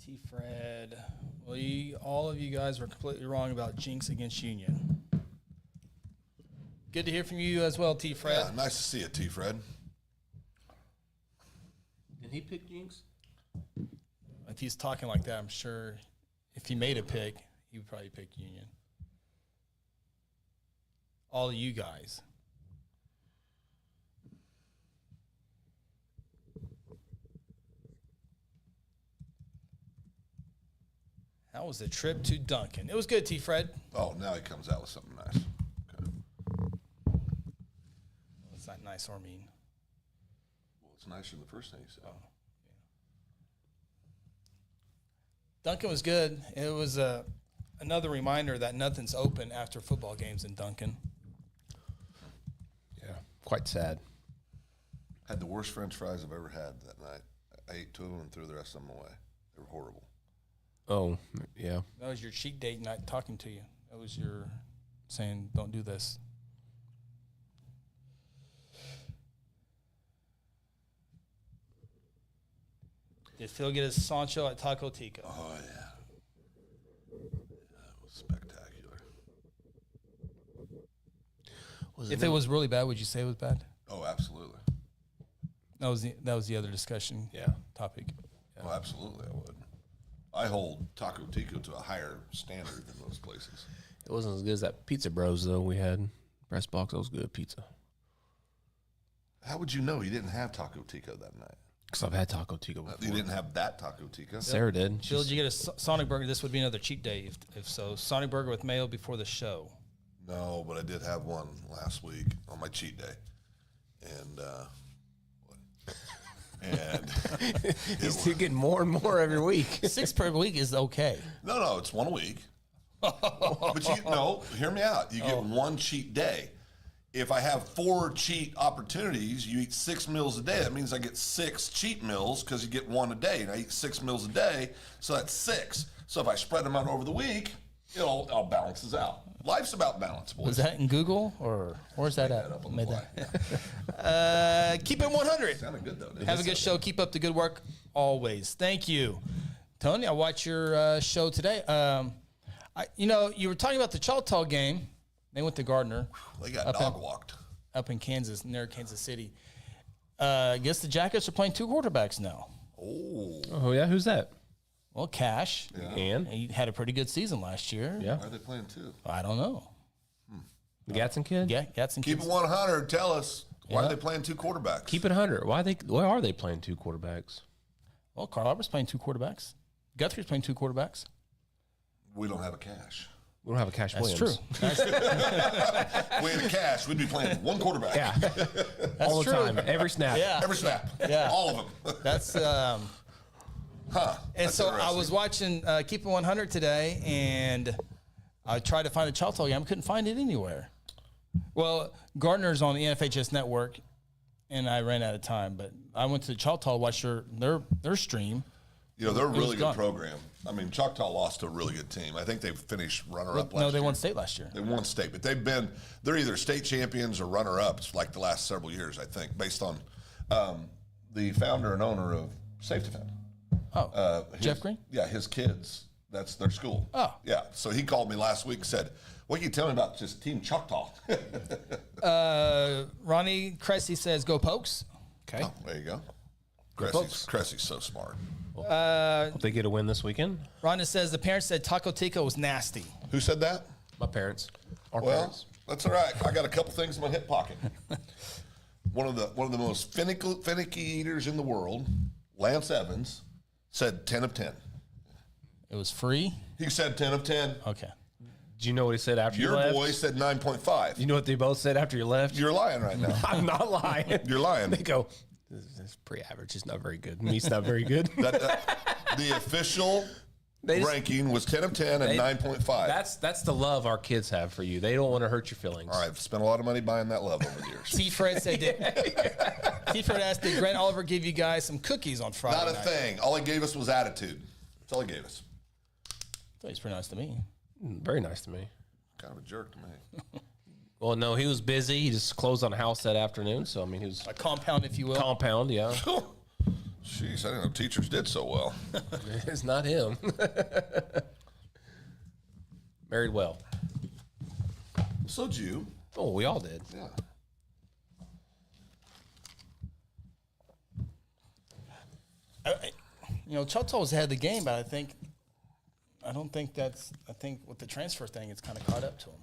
T-Fred. Well, all of you guys were completely wrong about Jinx against Union. Good to hear from you as well, T-Fred. Yeah, nice to see you, T-Fred. Did he pick Jinx? If he's talking like that, I'm sure if he made a pick, he would probably pick Union. All of you guys. How was the trip to Duncan? It was good, T-Fred. Oh, now he comes out with something nice. Okay. It's not nice or mean. Well, it's nicer than the first thing you said. Oh, yeah. Duncan was good. It was another reminder that nothing's open after football games in Duncan. Yeah, quite sad. Had the worst French fries I've ever had that night. I ate 2 of them and threw the rest of them away. They were horrible. Oh, yeah. That was your cheat date night talking to you. That was your saying, don't do this. Did Phil get his Sancho at Taco Tico? Oh, yeah. That was spectacular. If it was really bad, would you say it was bad? Oh, absolutely. That was the other discussion topic. Yeah. Oh, absolutely I would. I hold Taco Tico to a higher standard than those places. It wasn't as good as that Pizza Bros, though, we had. Breast box, that was good pizza. How would you know you didn't have Taco Tico that night? Because I've had Taco Tico before. You didn't have that Taco Tico? Sarah did. Phil, did you get a Sonic Burger? This would be another cheat day if so. Sonic Burger with mayo before the show. No, but I did have one last week on my cheat day. And, He's getting more and more every week. 6 per week is okay. No, it's 1 a week. But hear me out. You get 1 cheat day. If I have 4 cheat opportunities, you eat 6 meals a day. That means I get 6 cheat meals because you get 1 a day, and I eat 6 meals a day, so that's 6. So if I spread them out over the week, it all balances out. Life's about balance, boys. Was that in Google or where's that at? Up on the fly. Keep it 100. Sounded good though. Have a good show. Keep up the good work always. Thank you, Tony. I watched your show today. You were talking about the Choctaw game. They went to Gardner. They got dog walked up in Kansas, near Kansas City. I guess the Jackets are playing 2 quarterbacks now. Oh, yeah? Who's that? Well, Cash. Yeah. And? He had a pretty good season last year. Yeah. Why are they playing 2? I don't know. The Gatson kid? Yeah, Gatson. Keep it 100. Tell us why are they playing 2 quarterbacks? Keep it 100. Why are they playing 2 quarterbacks? Well, Carl Albert's playing 2 quarterbacks. Guthrie's playing 2 quarterbacks. We don't have a Cash. We don't have a Cash That's Williams. true. If we had a Cash, we'd be playing 1 quarterback. Yeah. That's All the true. time. Every snap. Yeah. Every snap. Yeah. All of them. That's And That's so I interesting. was watching Keep It 100 today, and I tried to find a Choctaw game. I couldn't find it anywhere. Well, Gardner's on the NFHS network, and I ran out of time. But I went to the Choctaw, watched their stream. They're a really good gone. program. I mean, Choctaw lost to a really good team. I think they finished runner-up last year. No, they won state last year. They won state, but they're either state champions or runner-ups like the last several years, I think, based on the founder and owner of Safe Defend. Jeff Green? Yeah, his kids, that's their school. Oh. Yeah, so he called me last week and said, what can you tell me about this Team Choctaw? Ronnie Cressy says, go Pokes. Okay. Oh, there you go. Pokes. Cressy's so smart. Hope they get a win this weekend. Ronnie says, the parents said Taco Tico was nasty. Who said that? My parents. Our Well, parents. that's all right. I got a couple things in my hip pocket. One of the most finicky eaters in the world, Lance Evans, said 10 of 10. It was free? He said 10 of 10. Okay. Do you know what he said after you Your left? boy said 9.5. You know what they both said after you left? You're lying right now. I'm not lying. You're lying. They go, this is pretty average. It's not very good. Meat's not very good. The official ranking was 10 of 10 and 9.5. That's the love our kids have for you. They don't want to hurt your feelings. All right, I've spent a lot of money buying that love over the years. T-Fred said, T-Fred asked, did Grant Oliver give you guys some cookies on Friday Not a night? thing. All he gave us was attitude. That's all he gave us. I thought he was pretty nice to me. Very nice to me. Kind of a jerk to me. Well, no, he was busy. He just closed on a house that afternoon. So, I mean, he was A compound, if you will. compound, yeah. Jeez, I didn't know teachers did so well. It's not him. Married well. So did you. Oh, we all did. Yeah. Choctaw's ahead of the game, but I think with the transfer thing, it's kind of caught up to him.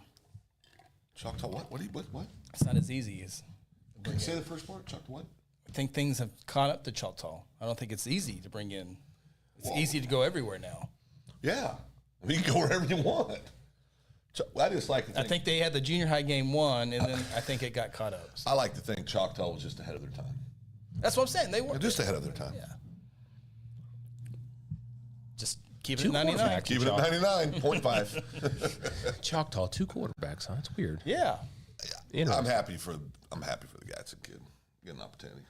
Choctaw what? What? It's not as easy as. Can you say the first part? Choctaw what? I think things have caught up to Choctaw. I don't think it's easy to bring in. It's easy to go everywhere now. Yeah. I mean, you can go wherever you want. I just like to think. I think they had the junior high game won, and then I think it got caught up. I like to think Choctaw was just ahead of their time. That's what I'm saying. They were Just ahead of their time. Yeah. Just keep it at 99. Keep it at 99.5. Choctaw, 2 quarterbacks, huh? That's weird. Yeah. I'm happy for the Gadsden kid getting an opportunity.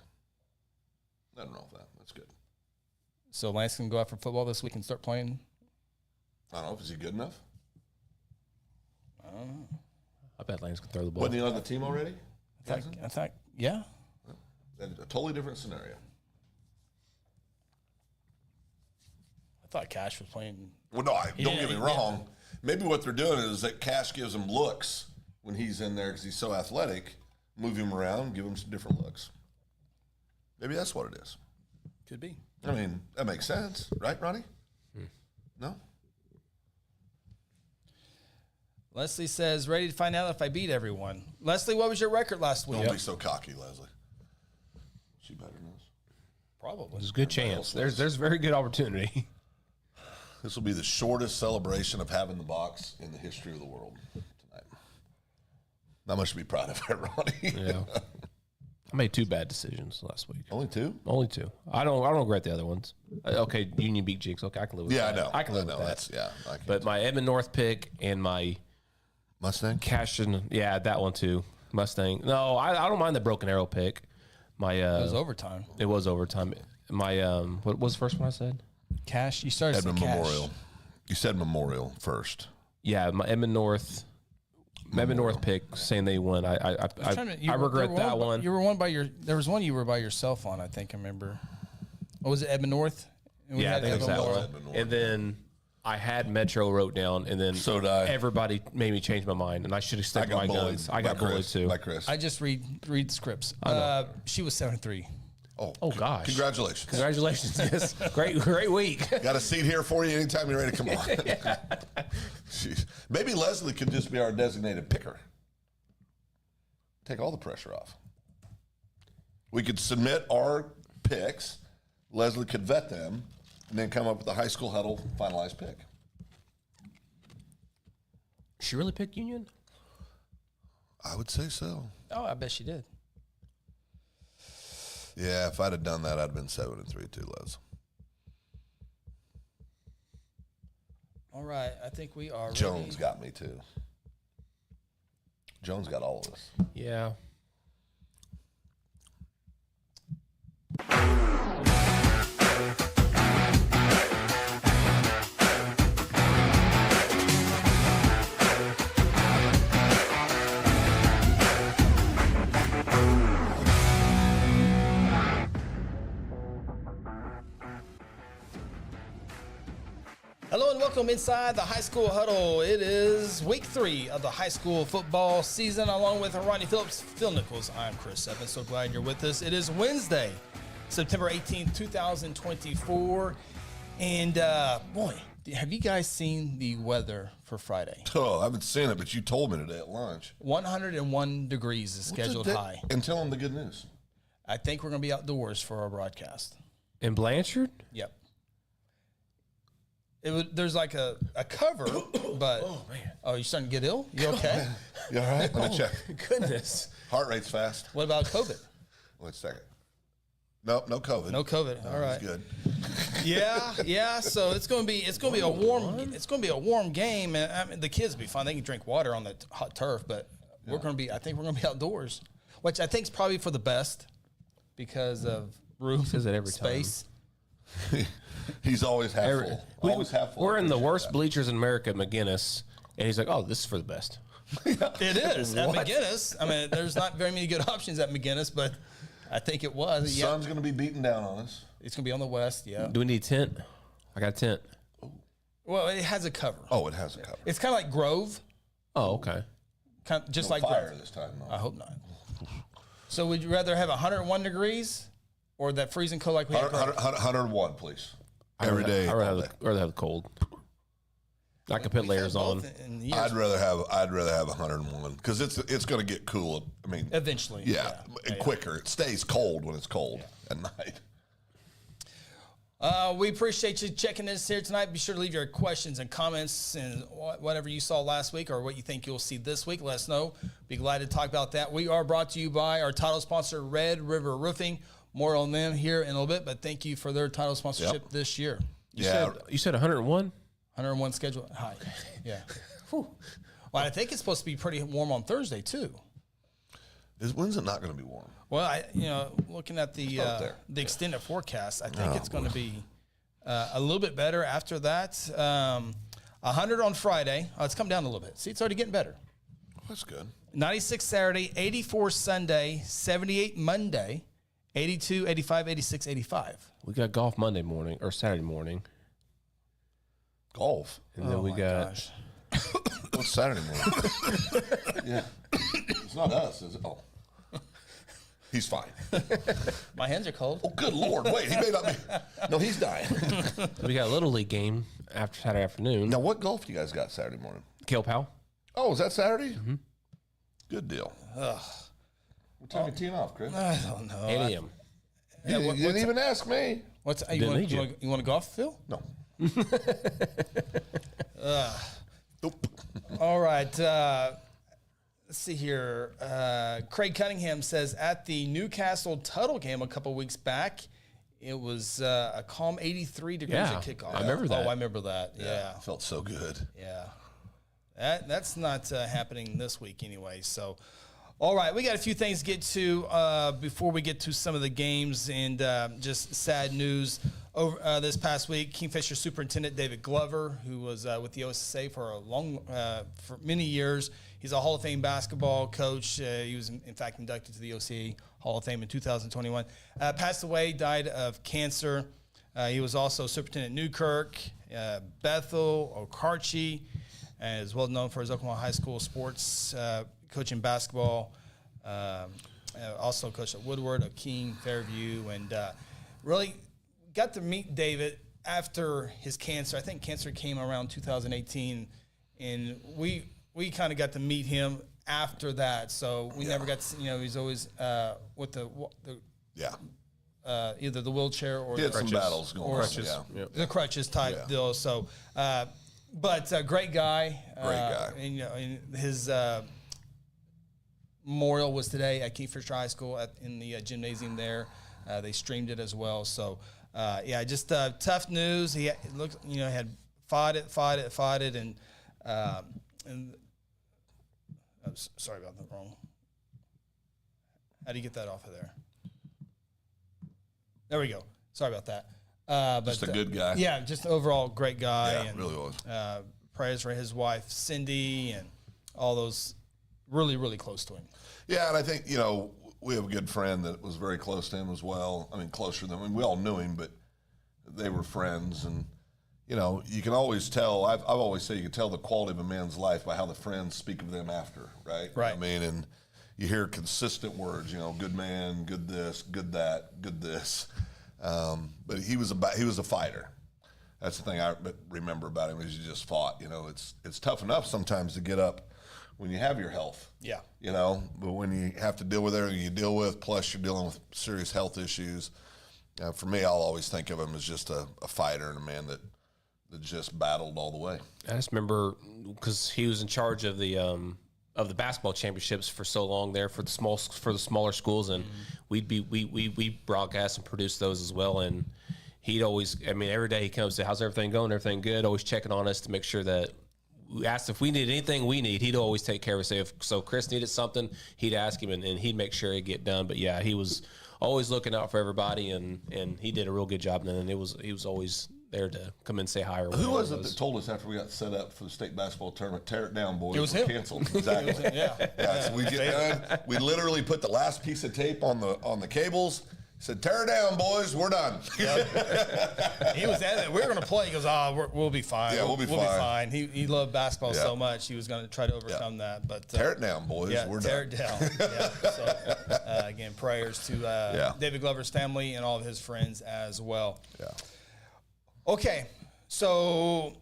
Nothing wrong with that. That's good. So Lance can go out for football this week and start playing. I don't know. Is he good enough? I don't know. I bet Lance can throw the ball. Wasn't he on the team already? I thought, yeah. A totally different scenario. I thought Cash was playing. Well, no, don't get me wrong. Maybe what they're doing is that Cash gives him looks when he's in there because he's so athletic. Move him around, give him some different looks. Maybe that's what it is. Could be. I mean, that makes sense, right, Ronnie? No? Leslie says, ready to find out if I beat everyone. Leslie, what was your record last week? Don't be so cocky, Leslie. She better than us. Probably. There's a good chance. There's very good opportunity. This will be the shortest celebration of having the box in the history of the world tonight. Not much to be proud of, Ronnie. Yeah. I made 2 bad decisions last week. Only 2? Only 2. I don't regret the other ones. Okay, Union beat Jigs. Okay, I can live with that. I know. I can live with that. That's, But my Edmond North pick and my Mustang? Cash, that one too. Mustang. No, I don't mind the Broken Arrow pick. My it was overtime. It was overtime. My what was the first one I said? Cash. You started Edmond Cash. Memorial. You said Memorial first. Yeah, my Edmond North pick saying they won. I regret that one. You were one by your. There was one you were by yourself on. I think I remember. What was it? Edmond North. And Yeah, I think it was that one. Edmond North. And then I had Metro wrote down, and then So did I. everybody made me change my mind, and I should have stuck to my guns. I got bullied too. By Chris. I just read scripts. She was 7-3. Oh gosh! Congratulations. Congratulations! Yes, great week. Got a seat here for you anytime you're ready to come on. Jeez. Maybe Leslie could just be our designated picker. Take all the pressure off. We could submit our picks. Leslie could vet them, and then come up with a high school huddle finalized pick. She really picked Union? I would say so. Oh, I bet she did. Yeah, if I'd have done that, I'd have been 7-3 too, Les. All right, I think we are. Jones ready. got me too. Jones got all of us. Yeah. Hello and welcome inside the High School Huddle. It is week 3 of the high school football season. Along with Ronnie Phillips, Phil Nichols, I'm Chris Evans. So glad you're with us. It is Wednesday, September 18th, 2024. And boy, have you guys seen the weather for Friday? Oh, I haven't seen it, but you told me today at lunch. 101 degrees is scheduled high. And tell them the good news. I think we're going to be outdoors for our broadcast. In Blanchard? Yep. There's like a cover, but you're starting to get ill? You okay? You all right? Let me check. Goodness. Heart rate's fast. What about COVID? Wait a second. Nope, no COVID. No COVID. All right. That's good. Yeah. So it's going to be a warm game, and I mean, the kids will be fine. They can drink water on the hot turf, but I think we're going to be outdoors, which I think is probably for the best because of room, Says it every time. space. He's always half full. Always half full. We're in the worst bleachers in America, McGinnis, and he's like, "Oh, this is for the best." It is at McGinnis. I mean, there's not very many good options at McGinnis, but I think it was. The sun's going to be beating down on us. It's going to be on the west, yeah. Do we need a tent? I got a tent. Well, it has a cover. Oh, it has a cover. It's kind of like Grove. Oh, okay. Kind of, just No like fire Grove. this time. No. I hope not. So would you rather have 101 degrees or that freezing cold like we had? 101, please. Every day. I'd rather have the cold. I can put layers on. I'd rather have 101 because it's going to get cool. I mean, eventually. Yeah, quicker. It stays cold when it's cold at night. We appreciate you checking us here tonight. Be sure to leave your questions and comments and whatever you saw last week or what you think you'll see this week. Let us know. Be glad to talk about that. We are brought to you by our title sponsor, Red River Roofing. More on them here in a little bit, but thank you for their title sponsorship this year. You said 101? 101 schedule high. Yeah. Well, I think it's supposed to be pretty warm on Thursday too. When's it not going to be warm? Well, looking at the extended forecast, I think it's going to be a little bit better after that. 100 on Friday. Oh, it's come down a little bit. See, it's already getting better. That's good. 96 Saturday, 84 Sunday, 78 Monday, 82, 85, 86, 85. We got golf Monday morning or Saturday morning. Golf. And then we got. Gosh. What's Saturday morning? Yeah. It's not us, is it? Oh. He's fine. My hands are cold. Oh, good Lord. Wait, he may not be. No, he's dying. We got a Little League game after Saturday afternoon. Now, what golf do you guys got Saturday morning? Kale Powell. Oh, is that Saturday? Mm-hmm. Good deal. What time are you teeing off, Chris? I don't know. 8 a.m. You didn't even ask me. You want to golf, Phil? No. Nope. All right. Let's see here. Craig Cunningham says at the Newcastle Tuttle game a couple weeks back, it was a calm 83 degrees at kickoff. I remember that. Oh, I remember that. Yeah. Felt so good. Yeah. That's not happening this week anyway. So, all right, we got a few things to get to before we get to some of the games and just sad news. Over this past week, Kingfisher Superintendent David Glover, who was with the OSSA for for many years, he's a Hall of Fame basketball coach. He was, in fact, inducted to the OCA Hall of Fame in 2021. Passed away, died of cancer. He was also Superintendent Newkirk, Bethel, Okarche, and is well known for his Oklahoma high school sports, coaching basketball. Also coached at Woodward, Keene, Fairview, and really got to meet David after his cancer. I think cancer came around 2018, and we kind of got to meet him after that. So we never got to see, he's always with the either the wheelchair or he had the some battles going on. The crutches type deal. So, but great guy. Great guy. And his memorial was today at Kingfisher High School in the gymnasium there. They streamed it as well. So, just tough news. He had fought it, and I'm sorry about that. Wrong. How do you get that off of there? There we go. Sorry about that. But just a good guy. Yeah, just overall great guy. Yeah, and, really was. Prayers for his wife Cindy and all those really, really close to him. Yeah, and I think we have a good friend that was very close to him as well. I mean, closer than we all knew him, but they were friends, and you can always tell. I've always said you can tell the quality of a man's life by how the friends speak of them after, right? Right. I mean, and you hear consistent words, good man, good this, good that, good this. But he was a fighter. That's the thing I remember about him is he just fought. It's tough enough sometimes to get up when you have your health. Yeah. But when you have to deal with everything you deal with, plus you're dealing with serious health issues, for me, I'll always think of him as just a fighter and a man that just battled all the way. I just remember because he was in charge of the basketball championships for so long there for the smaller schools, and we broadcast and produce those as well. And he'd always, every day he comes to, how's everything going? Everything good? Always checking on us to make sure that we asked if we needed anything we need. He'd always take care of us. If Chris needed something, he'd ask him, and he'd make sure it'd get done. But yeah, he was always looking out for everybody, and he did a real good job. And then he was always there to come and say hi. Or who was it that told us after we got set up for the state basketball tournament, tear it down, boys? It was him. Canceled. Exactly. Yeah. So we get done. We literally put the last piece of tape on the cables, said, tear it down, boys. We're done. He was at it. We were going to play. He goes, we'll be fine. Yeah, we'll be fine. He loved basketball so much. He was going to try to overcome that. But tear it down, boys. We're tear done. it down. Yeah. So, again, prayers to David Glover's family and all of his friends as well. Yeah. Okay. So,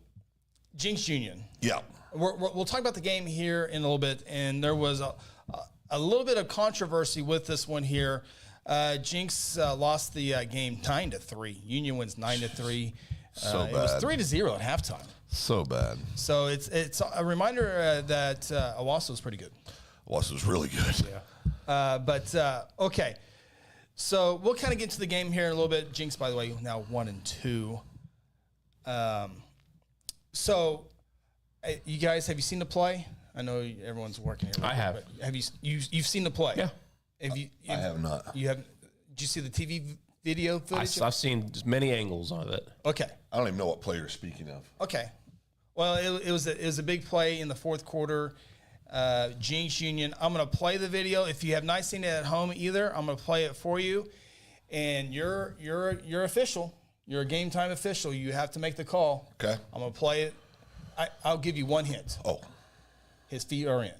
Jinx Union. Yeah. We'll talk about the game here in a little bit. And there was a little bit of controversy with this one here. Jinx lost the game 9-3. Union wins 9-3. So bad. It was 3-0 at halftime. So bad. So it's a reminder that Owasso is pretty good. Owasso's really good. Yeah. Okay. So we'll kind of get into the game here in a little bit. Jinx, by the way, now 1-2. So you guys, have you seen the play? I know everyone's working here. I have. But have you've seen the play? Yeah. I have not. You have? Did you see the TV video footage? I've seen many angles of it. Okay. I don't even know what player you're speaking of. Okay. Well, it was a big play in the fourth quarter. Jinx Union. I'm going to play the video. If you have not seen it at home either, I'm going to play it for you. And you're official. You're a game time official. You have to make the call. Okay. I'm going to play it. I'll give you one hint. Oh. His feet are in.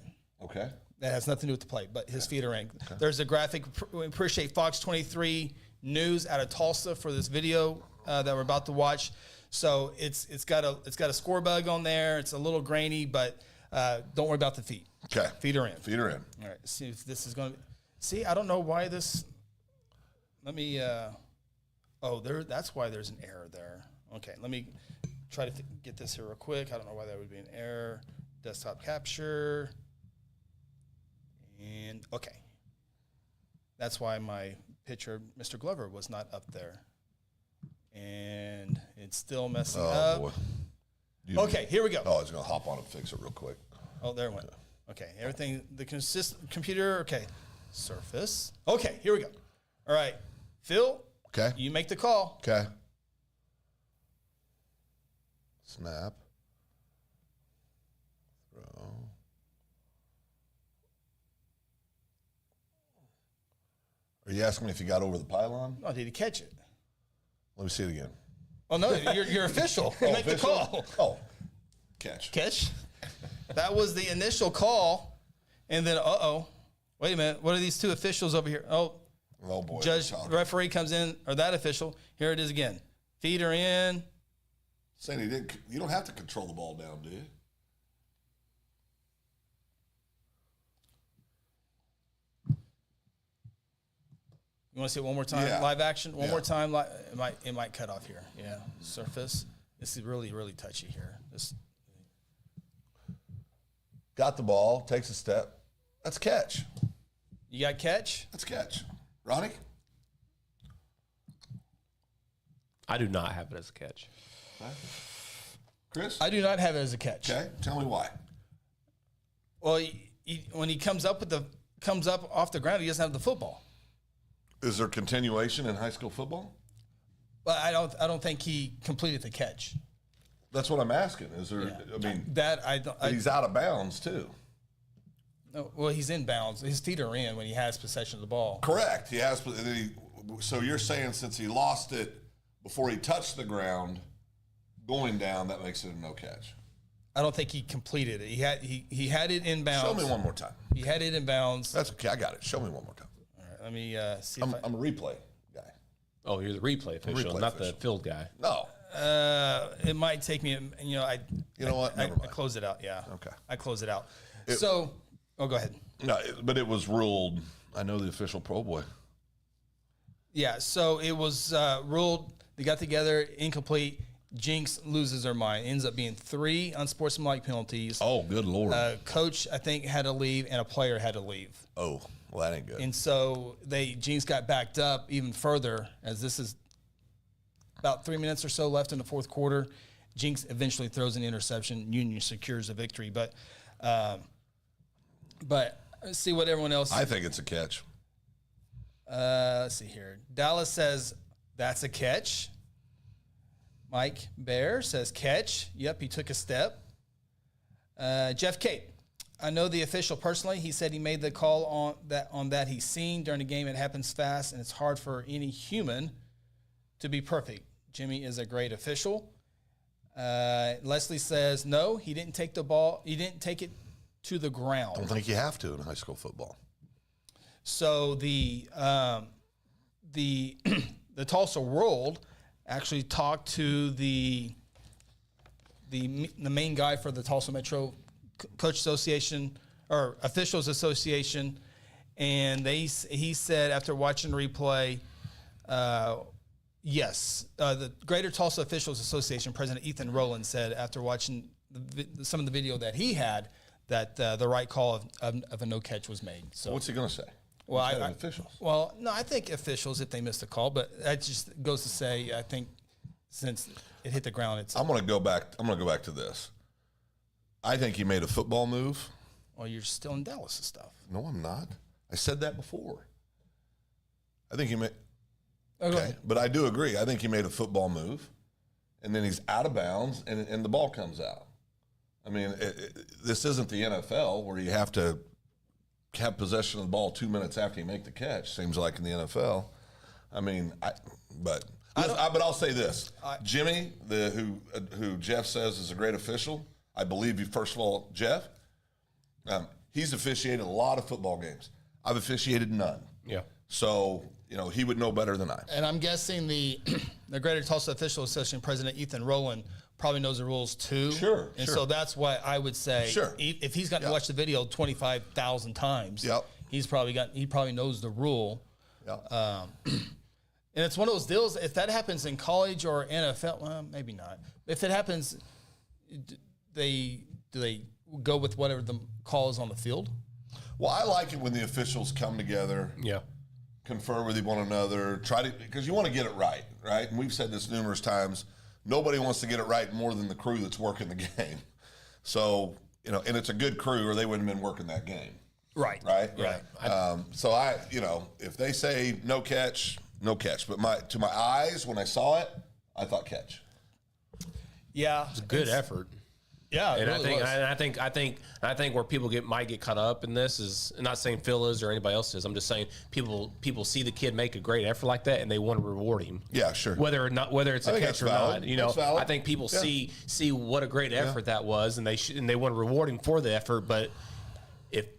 Okay. That has nothing to do with the play, but his feet are in. Okay. There's a graphic. We appreciate Fox 23 News out of Tulsa for this video that we're about to watch. So it's got a score bug on there. It's a little grainy, but don't worry about the feet. Okay. Feet are in. Feet are in. All right. See if this is going to. See, I don't know why this. Let me. That's why there's an error there. Okay. Let me try to get this here real quick. I don't know why that would be an error. Desktop capture. And okay, that's why my picture of Mr. Glover was not up there. And it's still messing up. Boy. Okay, here we go. Oh, I was going to hop on and fix it real quick. Oh, there it went. Okay, everything, the computer, okay. Surface. Okay, here we go. All right, Phil. Okay. You make the call. Okay. Snap. Throw. Are you asking me if he got over the pylon? Oh, did he catch it? Let me see it again. Oh, no, you're official. You make official? the call. Oh, catch. Catch. That was the initial call. And then, wait a minute. What are these two officials over here? Oh Boy. Judge, referee comes in, or that official. Here it is again. Feet are in. Saying you don't have to control the ball down, do you? You want to see it one more time? Yeah. Live action? One more time? It might cut off here. Yeah. Surface. This is really, really touchy here. Got the ball, takes a step. That's catch. You got catch? That's catch. Ronnie? I do not have it as a catch. Chris? I do not have it as a catch. Okay, tell me why. Well, when he comes up off the ground, he doesn't have the football. Is there continuation in high school football? But I don't think he completed the catch. That's what I'm asking. Is there? Yeah. I mean, That I don't. he's out of bounds too. No, well, he's in bounds. His feet are in when he has possession of the ball. Correct. He has. So you're saying since he lost it before he touched the ground, going down, that makes it a no catch. I don't think he completed it. He had it in bounds. Show me one more time. He had it in bounds. That's okay. I got it. Show me one more time. All right, let me see. I'm a replay guy. Oh, you're the replay official, not the field guy. No. It might take me. You know what? Never I mind. close it out. Yeah. Okay. I close it out. Go ahead. No, but it was ruled. I know the official pro boy. Yeah. So it was ruled. They got together, incomplete. Jinx loses her mind. Ends up being 3 unsportsmanlike penalties. Oh, good Lord. Coach, I think, had to leave, and a player had to leave. Oh, well, that ain't good. And so Jinx got backed up even further, as this is about 3 minutes or so left in the fourth quarter. Jinx eventually throws an interception. Union secures a victory. But let's see what everyone else. I think it's a catch. Let's see here. Dallas says that's a catch. Mike Bear says catch. Yep, he took a step. Jeff Cape I know the official personally. He said he made the call on that he's seen during the game. It happens fast, and it's hard for any human to be perfect. Jimmy is a great official. Leslie says, no, he didn't take the ball. He didn't take it to the ground. I don't think you have to in high school football. So the Tulsa World actually talked to the main guy for the Tulsa Metro Coach Association or Officials Association, and he said after watching the replay, yes, the Greater Tulsa Officials Association President Ethan Rowland said after watching some of the video that he had that the right call of a no catch was made. So What's he going to say? well, officials. Well, no, I think officials if they missed the call, but that just goes to say I think since it hit the ground, it's. I'm going to go back. I'm going to go back to this. I think he made a football move. Well, you're still in Dallas and stuff. No, I'm not. I said that before. I think he made. Okay, Okay, but I do agree. I think he made a football move, and then he's out of bounds, and the ball comes out. I mean, this isn't the NFL where you have to have possession of the ball 2 minutes after you make the catch. Seems like in the NFL. I mean, but I'll say this: Jimmy, who Jeff says is a great official. I believe you. First of all, Jeff, he's officiated a lot of football games. I've officiated none. Yeah. So he would know better than I. and I'm guessing the Greater Tulsa Official Association President Ethan Rowland probably knows the rules too. Sure, and sure. so that's why I would say, Sure. if he's gotten to watch the video 25,000 times, Yep. he probably knows the rule. Yeah. And it's one of those deals. If that happens in college or NFL, well, maybe not. If it happens, do they go with whatever the call is on the field? Well, I like it when the officials come together, Yeah. confer with one another, because you want to get it right, right? And we've said this numerous times. Nobody wants to get it right more than the crew that's working the game. So, and it's a good crew or they wouldn't have been working that game. Right. Right? Right. So if they say no catch, no catch. But to my eyes, when I saw it, I thought catch. Yeah. Good effort. Yeah. And it really was. I think where people might get caught up in this is I'm not saying Phil is or anybody else is. I'm just saying people see the kid make a great effort like that and they want to reward him. Yeah, sure. Whether it's a think catch that's or valid. not, That's valid. I think people Yeah. see what a great effort that was, and they want to reward him for the effort. But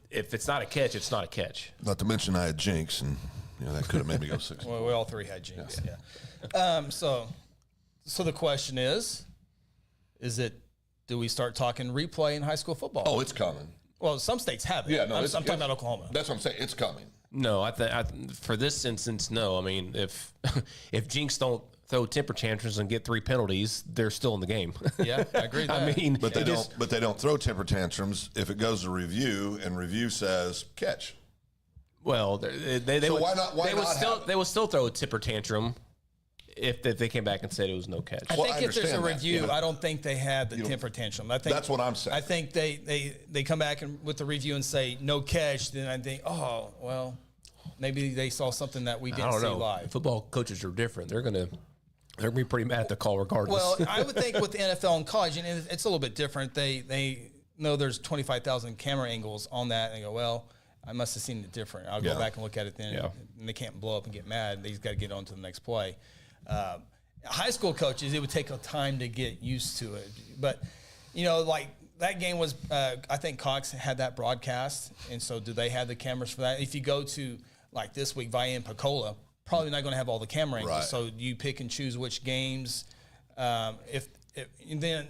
if it's not a catch, it's not a catch. Not to mention I had jinx, and that could have made me go 6. Well, we all three had jinx. Yeah. So the question is it? Do we start talking replay in high school football? Oh, it's coming. Well, some states have it. Yeah, no, I'm it's talking about Oklahoma. That's what I'm saying. It's coming. No, for this instance, no. I mean, if Jinx don't throw temper tantrums and get 3 penalties, they're still in the game. Yeah, I agree with that. I mean, But they don't throw temper tantrums if it goes to review and review says catch. well, they So would, why not have it? they would still throw a temper tantrum if they came back and said it was no catch. I Well, think I if there's a understand that, review, yeah. I don't think they had the temper tantrum. I think That's what I'm saying. I think they come back with the review and say no catch. Then I think, oh well, maybe they saw something that we I didn't don't see know. live. Football coaches are different. They're gonna be pretty mad at the call regardless. Well, I would think with the NFL and college, and it's a little bit different. They know there's 25,000 camera angles on that, and they go, well, I must have seen it different. I'll go Yeah. back and look at it then. Yeah. And they can't blow up and get mad. They just got to get on to the next play. High school coaches, it would take a time to get used to it. But, like that game was, I think Cox had that broadcast. And so do they have the cameras for that? If you go to, like this week, Valle and Picola, probably not going to have all the camera angles. Right. So you pick and choose which games. And then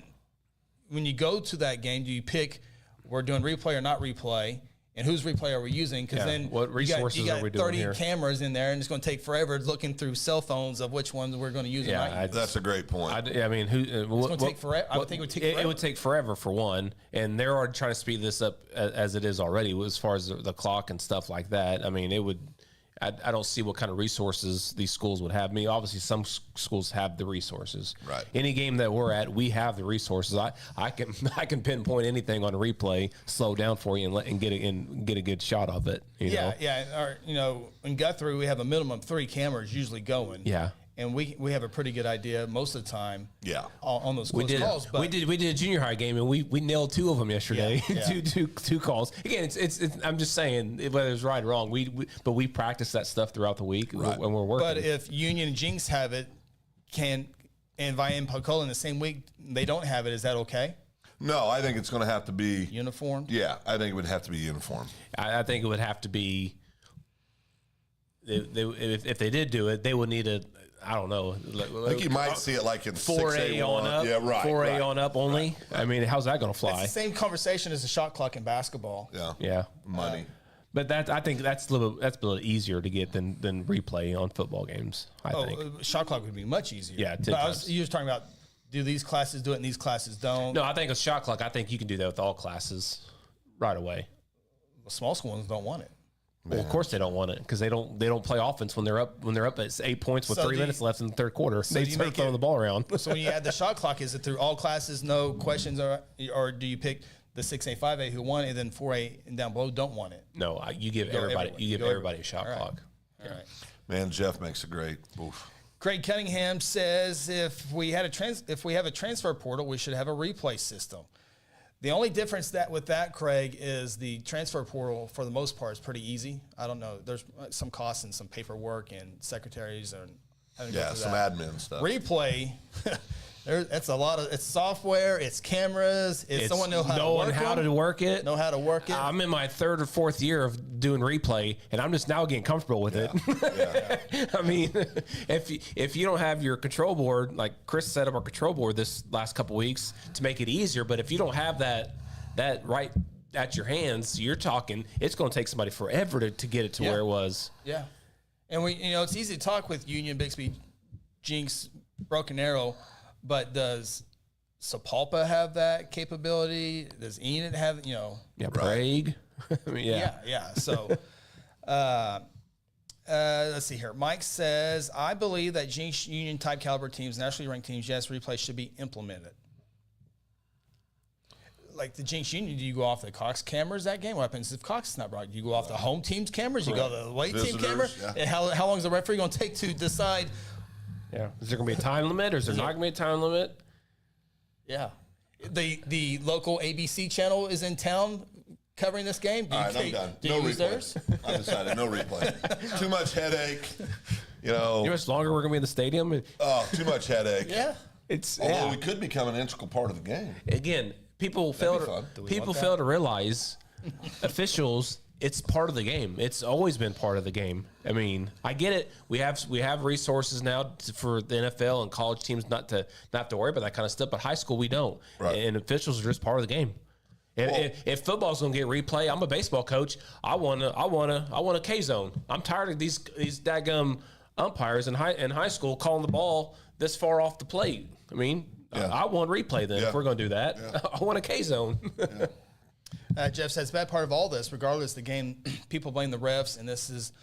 when you go to that game, do you pick we're doing replay or not replay? And whose replay are we using? Because then what resources you got are we doing 30 here? cameras in there, and it's going to take forever looking through cell phones of which ones we're going to use. Yeah, and not. That's a great point. I mean, it's going to take forever. I would think it would take forever. It would take forever for one, and they're already trying to speed this up as it is already as far as the clock and stuff like that. I mean, it would. I don't see what kind of resources these schools would have. I mean, obviously, some schools have the resources. Right. Any game that we're at, we have the resources. I can pinpoint anything on a replay, slow down for you, and get a good shot of it. You know? Yeah. Or in Guthrie, we have a minimum of 3 cameras usually going. Yeah. and we have a pretty good idea most of the time. Yeah. On those close calls. But we did a junior high game, and we nailed 2 of them yesterday. Yeah. two calls. Again, it's I'm just saying whether it's right or wrong. But we practice that stuff throughout the week when we're working. But if Union and Jinx have it, and Vian and Pocola in the same week they don't have it, is that okay? No, I think it's going to have to be Uniform. Yeah, I think it would have to be uniform. I think it would have to be. If they did do it, they would need a. I don't know. I think you might see it like in 4A on up. Yeah, right. 4A on up only. Right. I mean, how's that going to fly? It's the same conversation as the shot clock in basketball. Yeah. Money. But I think that's a little easier to get than replay on football games. I think shot clock would be much easier. Yeah, but you were talking about, do these classes do it and these classes don't? No, I think a shot clock. I think you can do that with all classes right away. The small school ones don't want it. Well, of course they don't want it because they don't play offense when they're up at 8 points with 3 minutes left in the third quarter. They start throwing the ball around. So when you add the shot clock, is it through all classes, no questions, or do you pick the 6A, 5A who want it, and then 4A and down below don't want it? No, you give everybody a shot clock. All right. Man, Jeff makes a great. Oof. Craig Cunningham says if we have a transfer portal, we should have a replay system. The only difference with that, Craig, is the transfer portal, for the most part, is pretty easy. I don't know. There's some costs and some paperwork and secretaries and some admin stuff. Replay, that's a lot of. It's software. It's cameras. It's someone know how to work it. Know how to work it. I'm in my 3rd or 4th year of doing replay, and I'm just now getting comfortable with it. Yeah. I mean, if you don't have your control board, like Chris set up our control board this last couple weeks to make it easier, but if you don't have that right at your hands, you're talking. It's going to take somebody forever to get it to where it was. Yeah, and it's easy to talk with Union, Bixby, Jinx, Broken Arrow. But does Sapulpa have that capability? Does Enid have, Yeah, Prague. I mean, yeah. So, let's see here. Mike says, I believe that Jinx Union type caliber teams, nationally ranked teams, yes, replay should be implemented. Like the Jinx Union, do you go off the Cox cameras that game? What happens if Cox is not brought? Do you go off the home team's cameras? You go to the away team camera? Yeah. And how long is the referee going to take to decide? Yeah. Is there going to be a time limit, or is there not going to be a time limit? Yeah. The local ABC channel is in town covering this game. All right, I'm done. No replay. I decided no replay. Too much headache. You know how much longer we're going to be in the stadium? Oh, too much headache. Yeah. Although we could become an integral part of the game. Again, people fail to realize officials. It's part of the game. It's always been part of the game. I mean, I get it. We have resources now for the NFL and college teams not to worry about that kind of stuff. But high school, we don't. Right. And officials are just part of the game. If football's gonna get replay, I'm a baseball coach. I want a K zone. I'm tired of these daggum umpires in high school calling the ball this far off the plate. I mean, I want replay then if we're gonna do that. Yeah. I want a K zone. Yeah. Jeff says, bad part of all this, regardless of the game, people blame the refs, and this is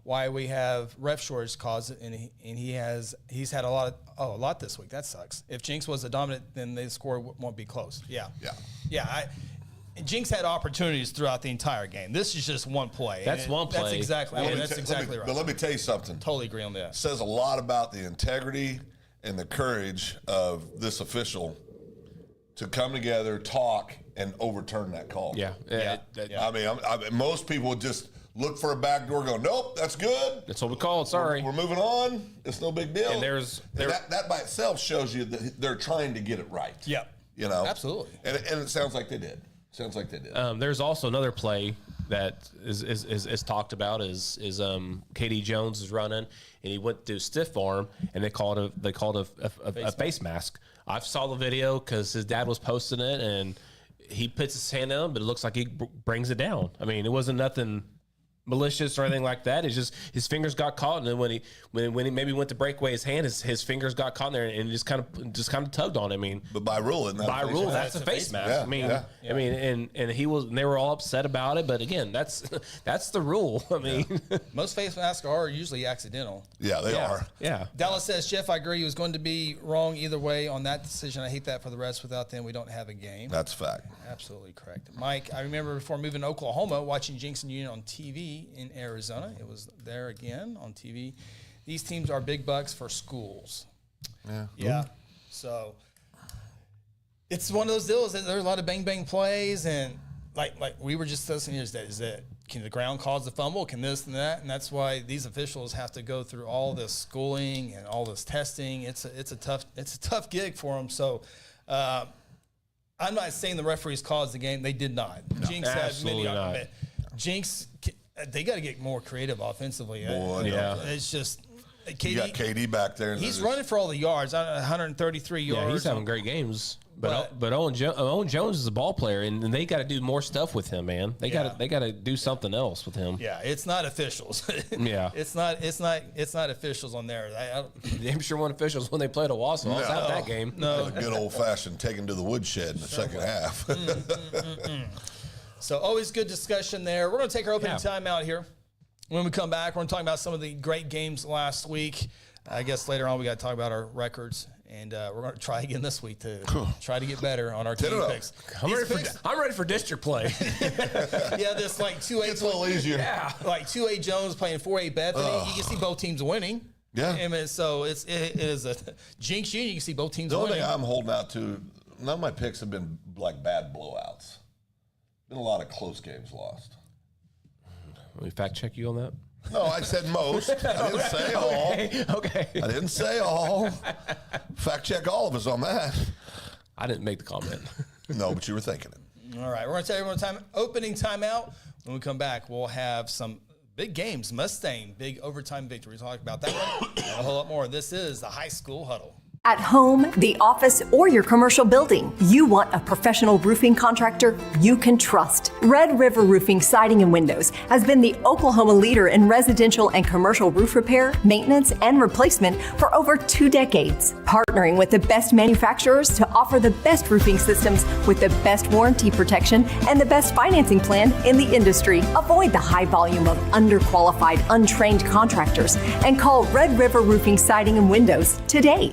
why we have ref shortage cause it, and he's had a lot this week. That sucks. If Jinx was the dominant, then the score won't be close. Yeah. Jinx had opportunities throughout the entire game. This is just one play. That's one play. That's exactly right. But let me tell you something. Totally agree on that. It says a lot about the integrity and the courage of this official to come together, talk, and overturn that call. Yeah. I mean, most people would just look for a back door, go, nope, that's good. That's what we call it. Sorry, we're moving on. It's no big deal. And that by itself shows you that they're trying to get it right. Yeah, absolutely. And it sounds like they did. There's also another play that is talked about is KD Jones is running and he went to stiff arm and they called a face mask. I saw the video because his dad was posting it and he puts his hand down, but it looks like he brings it down. I mean, it wasn't nothing malicious or anything like that. It's just his fingers got caught, and then when he maybe went to break away his hand, his fingers got caught in there and just kind of tugged on it. I mean, but by rule, that's a face mask. Yeah. I mean, and they were all upset about it. But again, that's the rule. I mean, most face masks are usually accidental. Yeah, they are. Yeah. Dallas says, Jeff, I agree. He was going to be wrong either way on that decision. I hate that for the rest. Without them, we don't have a game. That's a fact. Absolutely correct. Mike, I remember before moving to Oklahoma, watching Jinx and Union on TV in Arizona. It was there again on TV. these teams are big bucks for schools. Yeah. So it's one of those deals that there's a lot of bang plays, and like we were just listening here, is that can the ground cause the fumble? Can this and that? And that's why these officials have to go through all this schooling and all this testing. It's a tough gig for them. So I'm not saying the referees caused the game. They did not. No, Jinx had many. Not. Jinx, they got to get more creative offensively. Boy, it's just. KD, you got KD back there. He's running for all the yards, 133 yards. Yeah, he's having great games. But Owen Jones is a ball player, and they got to do more stuff with him, man. They got to do something else with him. Yeah, it's not officials. Yeah, it's not officials on there. I'm sure one officials when they played Owasso. I was at that game. No, good old fashioned taken to the woodshed in the second half. So always good discussion there. We're going to take our opening timeout here. When we come back, we're going to talk about some of the great games last week. I guess later on we got to talk about our records, and we're going to try again this week to try to get better on our team picks. I'm ready for district play. Yeah, this like 2A. It's a little easier. Yeah, like 2A Jones playing 4A Bethany. You can see both teams winning. Yeah. I mean, so it is a Jinx Union. You can see both teams winning. The only thing I'm holding out to, none of my picks have been like bad blowouts. Been a lot of close games lost. Let me fact check you on that. No, I said most. I didn't say all. Okay. I didn't say all. Fact check all of us on that. I didn't make the comment. No, but you were thinking it. All right, we're going to tell everyone opening timeout. When we come back, we'll have some big games. Mustang, big overtime victory. We'll talk about that one and a whole lot more. This is the High School Huddle. At home, the office, or your commercial building, you want a professional roofing contractor you can trust. Red River Roofing Siding and Windows has been the Oklahoma leader in residential and commercial roof repair, maintenance, and replacement for over 2 decades. Partnering with the best manufacturers to offer the best roofing systems with the best warranty protection and the best financing plan in the industry. Avoid the high volume of underqualified, untrained contractors and call Red River Roofing Siding and Windows today.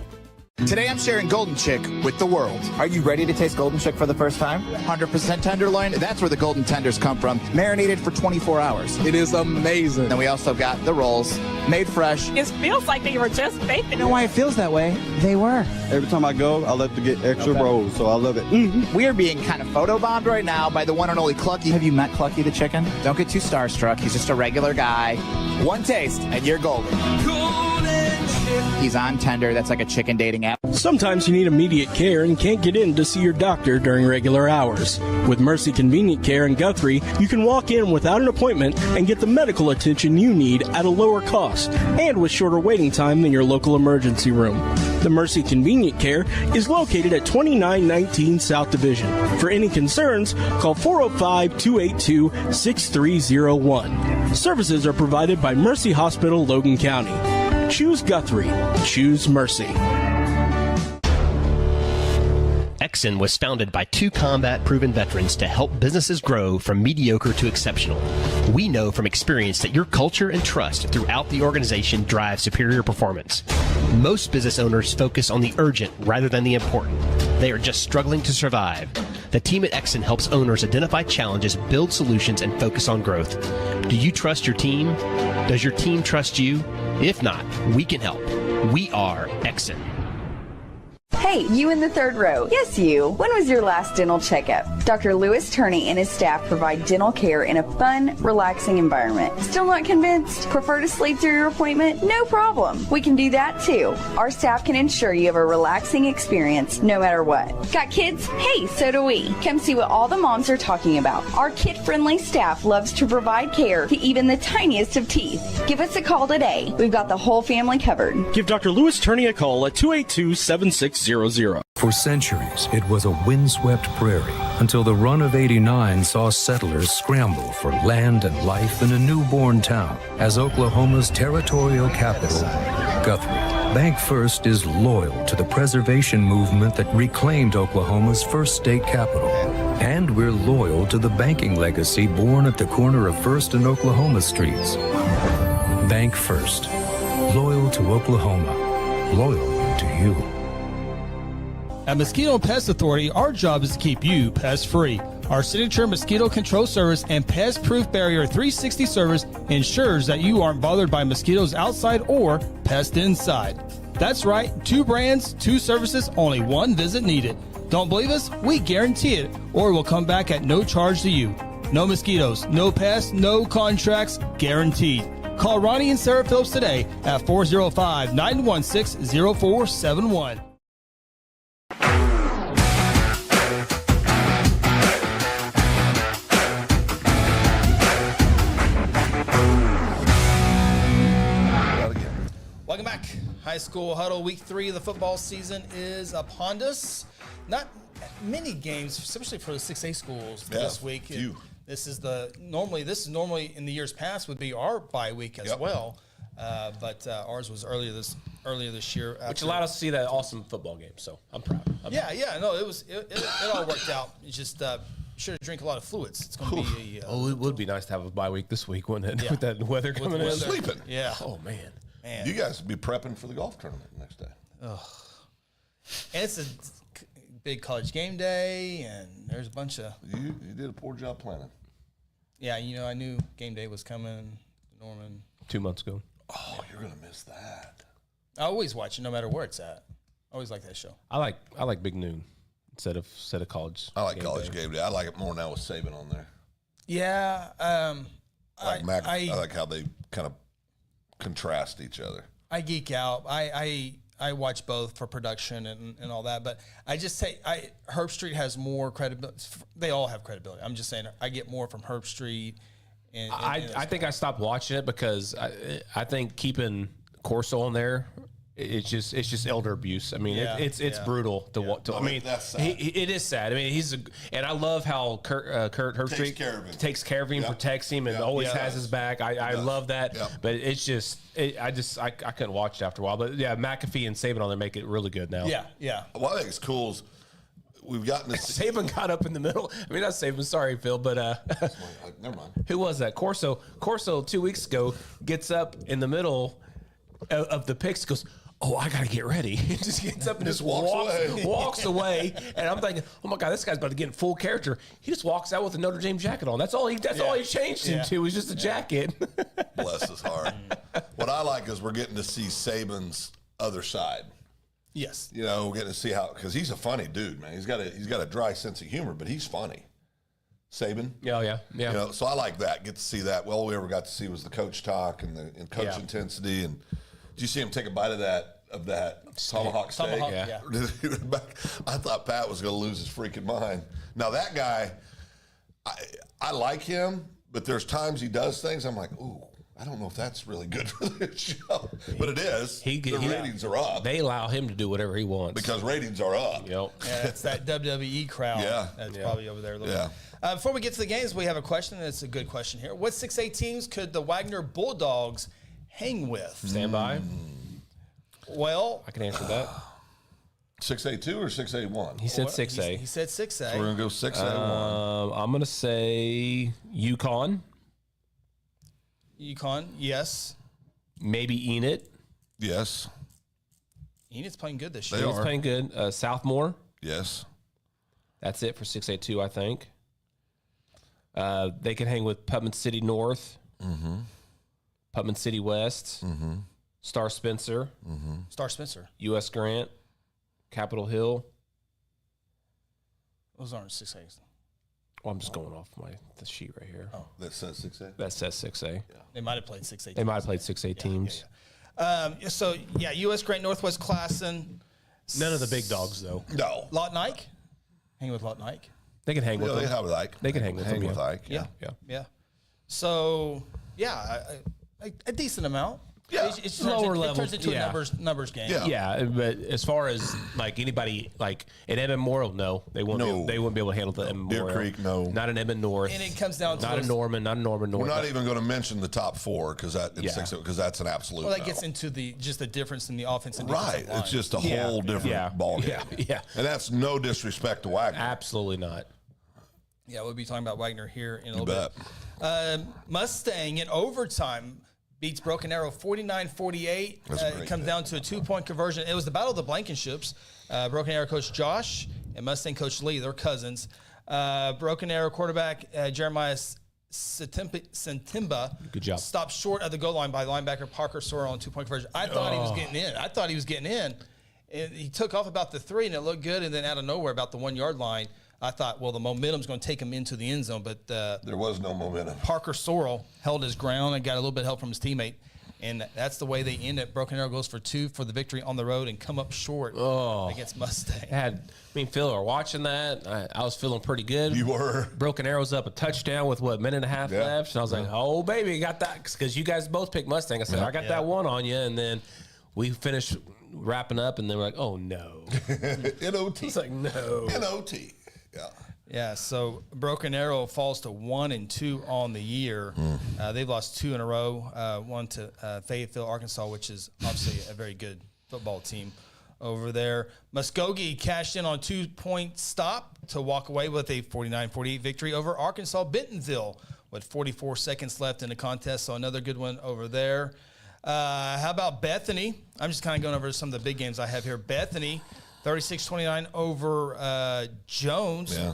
Today I'm sharing Golden Chick with the world. Are you ready to taste Golden Chick for the first time? 100% tenderloin. That's where the golden tenders come from. Marinated for 24 hours. It is amazing. Then we also got the rolls, made fresh. It feels like they were just baked. You know why it feels that way? They were. Every time I go, I love to get extra rolls, so I love it. Mm-hmm. We are being kind of photobombed right now by the one and only Clucky. Have you met Clucky the chicken? Don't get too starstruck. He's just a regular guy. One taste, and you're golden. He's on Tender. That's like a chicken dating app. Sometimes you need immediate care and can't get in to see your doctor during regular hours. With Mercy Convenient Care in Guthrie, you can walk in without an appointment and get the medical attention you need at a lower cost and with shorter waiting time than your local emergency room. The Mercy Convenient Care is located at 2919 South Division. For any concerns, call 405-282-6301. Services are provided by Mercy Hospital, Logan County. Choose Guthrie. Choose Mercy. Exxon was founded by 2 combat-proven veterans to help businesses grow from mediocre to exceptional. We know from experience that your culture and trust throughout the organization drive superior performance. Most business owners focus on the urgent rather than the important. They are just struggling to survive. The team at Exxon helps owners identify challenges, build solutions, and focus on growth. Do you trust your team? Does your team trust you? If not, we can help. We are Exxon. Hey, you in the third row. Yes, you. When was your last dental checkup? Dr. Lewis Turney and his staff provide dental care in a fun, relaxing environment. Still not convinced? Prefer to sleep through your appointment? No problem. We can do that too. Our staff can ensure you have a relaxing experience no matter what. Got kids? Hey, so do we. Come see what all the moms are talking about. Our kid-friendly staff loves to provide care to even the tiniest of teeth. Give us a call today. We've got the whole family covered. Give Dr. Lewis Turney a call at 282-7600. For centuries, it was a windswept prairie until the run of '89 saw settlers scramble for land and life in a newborn town as Oklahoma's territorial capital, Guthrie. Bank First is loyal to the preservation movement that reclaimed Oklahoma's first state capital. And we're loyal to the banking legacy born at the corner of First and Oklahoma streets. Bank First. Loyal to Oklahoma. Loyal to you. At Mosquito and Pest Authority, our job is to keep you pest-free. Our signature mosquito control service and pest-proof barrier 360 service ensures that you aren't bothered by mosquitoes outside or pests inside. That's right, 2 brands, 2 services, only 1 visit needed. Don't believe us? We guarantee it, or we'll come back at no charge to you. No mosquitoes, no pests, no contracts, guaranteed. Call Ronnie and Sarah Phillips today at 405-916-0471. Welcome back. High School Huddle, week 3 of the football season is upon us. Not many games, especially for the 6A schools this week. This is normally in the years past would be our bye week as well. But ours was earlier this year, which allowed us to see that awesome football game. So I'm proud. No, it all worked out. It's just should have drank a lot of fluids. It's going to be. It would be nice to have a bye week this week, wouldn't it? Yeah. With that weather coming in. Sleeping. Yeah. Oh man. You guys would be prepping for the golf tournament next day. And it's a big college game day, and there's a bunch of. You did a poor job planning. Yeah, I knew game day was coming. Norman. 2 months ago. Oh, you're gonna miss that. I always watch it, no matter where it's at. I always like that show. I like Big Noon instead of college. I like college game day. I like it more now with Saban on there. Yeah. I like how they kind of contrast each other. I geek out. I watch both for production and all that, but I just say Herb Street has more credibility. They all have credibility. I'm just saying I get more from Herb Street. I think I stopped watching it because I think keeping Corso on there, it's just elder abuse. I mean, it's brutal to watch. I mean, that's sad. It is sad. I mean, and I love how Kurt Herb Street takes care of him, protects him, and always has his back. I love that, but it's just I couldn't watch it after a while. But yeah, McAfee and Saban on there make it really good now. Yeah. What I think is cool is we've gotten to see. Saban got up in the middle. I mean, not Saban. Sorry, Phil, but never mind. Who was that? Corso 2 weeks ago gets up in the middle of the picks. Goes, oh, I gotta get ready. He just gets up and just walks away. And I'm thinking, oh my God, this guy's about to get in full character. He just walks out with a Notre Dame jacket on. That's all he changed into was just a jacket. Bless his heart. What I like is we're getting to see Saban's other side. Yes. Getting to see because he's a funny dude, man. He's got a dry sense of humor, but he's funny. Saban. Yeah. So I like that. Get to see that. Well, all we ever got to see was the coach talk and the coach intensity. And did you see him take a bite of that tomahawk steak? Yeah. I thought Pat was going to lose his freaking mind. Now that guy, I like him, but there's times he does things. I'm like, ooh, I don't know if that's really good for this show, but it is. The ratings are up. They allow him to do whatever he wants because ratings are up. Yep. Yeah, it's that WWE crowd. That's probably over there a little bit. Before we get to the games, we have a question. It's a good question here. What 6A teams could the Wagner Bulldogs hang with? Stand by. Well, I can answer that. 6A2 or 6A1? He said 6A. He said 6A. So we're going to go 6A1. I'm going to say UConn. UConn, yes. Maybe Enid. Yes. Enid's playing good this year. Enid's playing good. Southmore. Yes. That's it for 6A2, I think. They can hang with Putman City North. Mm-hmm. Putman City West. Mm-hmm. Star Spencer. Mm-hmm. Star Spencer. U.S. Grant. Capitol Hill. Those aren't 6As. Well, I'm just going off the sheet right here. Oh, that says 6A? That says 6A. Yeah. They might have played 6A teams. They might have played 6A teams. U.S. Grant, Northwest Classen. None of the big dogs, though. No. Lawton Ike? Hang with Lawton Ike. They can hang with them. They have Ike. They can hang with them. Ike. Yeah. So, a decent amount. Yeah, it's lower level. It turns into a numbers game. Yeah, but as far as like anybody like at Edmond Memorial, no, they wouldn't be able to handle the Edmond Deer Memorial. Creek, no, not an Edmond North, and it comes down to not a Norman North. We're not even going to mention the top four because that's an absolute. Well, that gets into the difference in the offense and right. It's just a whole different ball game. Yeah, and that's no disrespect to Wagner. Absolutely not. Yeah, we'll be talking about Wagner here in a little bit. Mustang in overtime beats Broken Arrow 49-48. It comes down to a 2-point conversion. It was the battle of the Blankenships. Broken Arrow coach Josh and Mustang coach Lee, they're cousins. Broken Arrow quarterback Jeremiah Sentimba. Good job. Stopped short of the goal line by linebacker Parker Sorrell on 2-point conversion. I thought he was getting in. And he took off about the 3, and it looked good. And then out of nowhere, about the 1 yard line, I thought, well, the momentum's going to take him into the end zone. But there was no momentum. Parker Sorrell held his ground and got a little bit of help from his teammate. And that's the way they end it. Broken Arrow goes for 2 for the victory on the road and come up short against Mustang. Phil, are watching that. I was feeling pretty good. You were. Broken Arrow's up a touchdown with, minute and a half left. And I was like, oh, baby, got that. Because you guys both picked Mustang. I said, I got that one on you. And then we finished wrapping up, and then we're like, oh, no. NOT. It's like, no. NOT. Yeah. Yeah, so Broken Arrow falls to 1-2 on the year. They've lost 2 in a row. One to Fayetteville, Arkansas, which is obviously a very good football team over there. Muskogee cashed in on 2-point stop to walk away with a 49-48 victory over Arkansas Bentonville with 44 seconds left in the contest. So another good one over there. How about Bethany? I'm just kind of going over some of the big games I have here. Bethany, 36-29 over Jones. Yeah.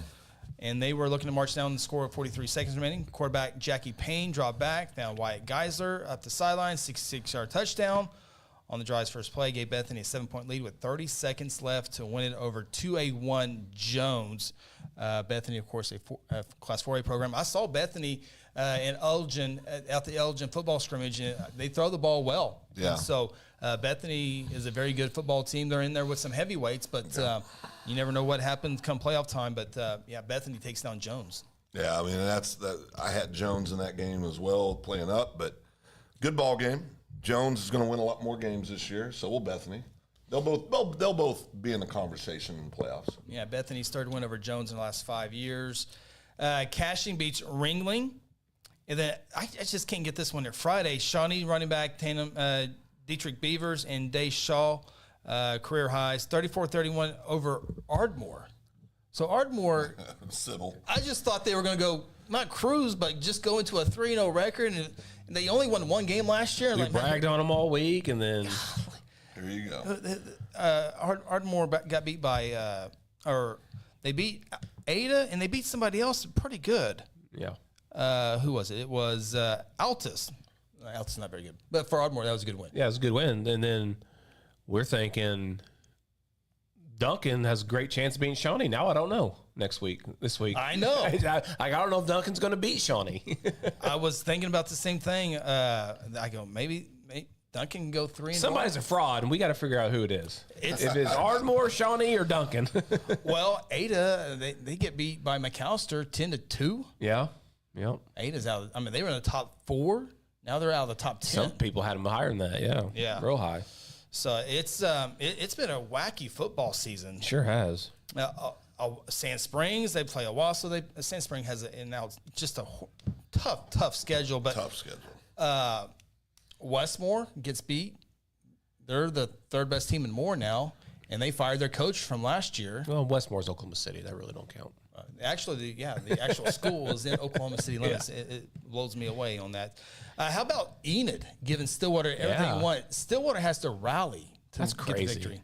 And they were looking to march down the score of 43 seconds remaining. Quarterback Jackie Payne dropped back, found Wyatt Geisler up the sideline, 66-yard touchdown. On the drive's first play, gave Bethany a 7-point lead with 30 seconds left to win it over 2A1 Jones. Bethany, of course, a Class 4A program. I saw Bethany in Elgin, at the Elgin football scrimmage, and they throw the ball well. Yeah. And so Bethany is a very good football team. They're in there with some heavyweights, but you never know what happens come playoff time. But, Bethany takes down Jones. Yeah, I mean, I had Jones in that game as well, playing up, but good ball game. Jones is going to win a lot more games this year, so will Bethany. They'll both be in the conversation in the playoffs. Yeah, Bethany's third win over Jones in the last 5 years. Cashing beats Ringling. And then I just can't get this one here. Friday, Shawnee running back Tatum, Dietrich Beavers and Day Shaw, career highs, 34-31 over Ardmore. So Ardmore, Sybil. I just thought they were going to go, not cruise, but just go into a 3-0 record. And they only won 1 game last year. We bragged on them all week, and then there you go. Ardmore got beat by, they beat Ada, and they beat somebody else pretty good. Yeah. Who was it? It was Altus. Altus is not very good, but for Ardmore, that was a good win. Yeah, it was a good win. And then we're thinking Duncan has a great chance of beating Shawnee. Now I don't know. This week. I know. I don't know if Duncan's going to beat Shawnee. I was thinking about the same thing. I go, maybe Duncan can go 3-0. Somebody's a fraud, and we got to figure out who it is. If it's Ardmore, Shawnee, or Duncan. Well, Ada, they get beat by McAllister 10-2. Yeah. Yep. Ada's out. They were in the top 4. Now they're out of the top 10. Some people had them higher than that. Yeah. Yeah. Real high. So it's been a wacky football season. Sure has. Sand Springs, they play Owasso. Sand Springs has just a tough schedule. But tough schedule. Westmore gets beat. They're the third best team in Moore now, and they fired their coach from last year. Well, Westmore's Oklahoma City. That really don't count. Actually, the actual school is in Oklahoma City limits. Yeah. It blows me away on that. How about Enid giving Stillwater everything they want? Stillwater has to rally to That's get crazy. the victory.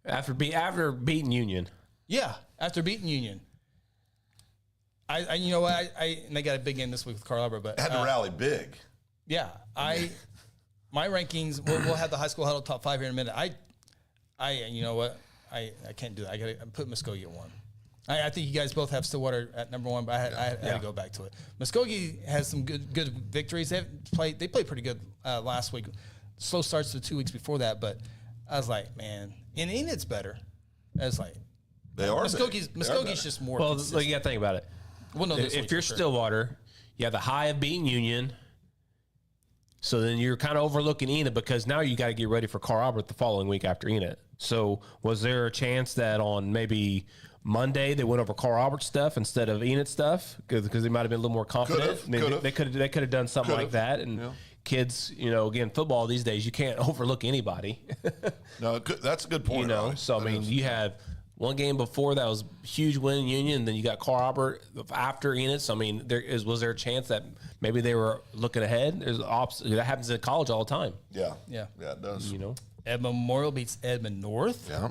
After beating Union. Yeah, after beating Union. You know what? And they got a big game this week with Carl Albert, but had to rally big. Yeah, my rankings. We'll have the high school huddle top 5 here in a minute. You know what? I can't do that. I got to put Muskogee at 1. I think you guys both have Stillwater at number 1, but I had to go back to it. Muskogee has some good victories. They played pretty good last week. Slow starts the 2 weeks before that, but I was like, man, and Enid's better. I was like, they are. Muskogee's just more. Well, you got to think about it. Well, no, if you're Stillwater, you have the high of beating Union. So then you're kind of overlooking Enid because now you got to get ready for Carl Albert the following week after Enid. So was there a chance that on maybe Monday they went over Carl Albert stuff instead of Enid stuff because they might have been a little more confident? They could have done something like that. And kids, again, football these days, you can't overlook anybody. No, that's a good point. So you have one game before that was a huge win in Union, and then you got Carl Albert after Enid. So was there a chance that maybe they were looking ahead? That happens in college all the time. Yeah, it does. Edmond Memorial beats Edmond North. Yeah.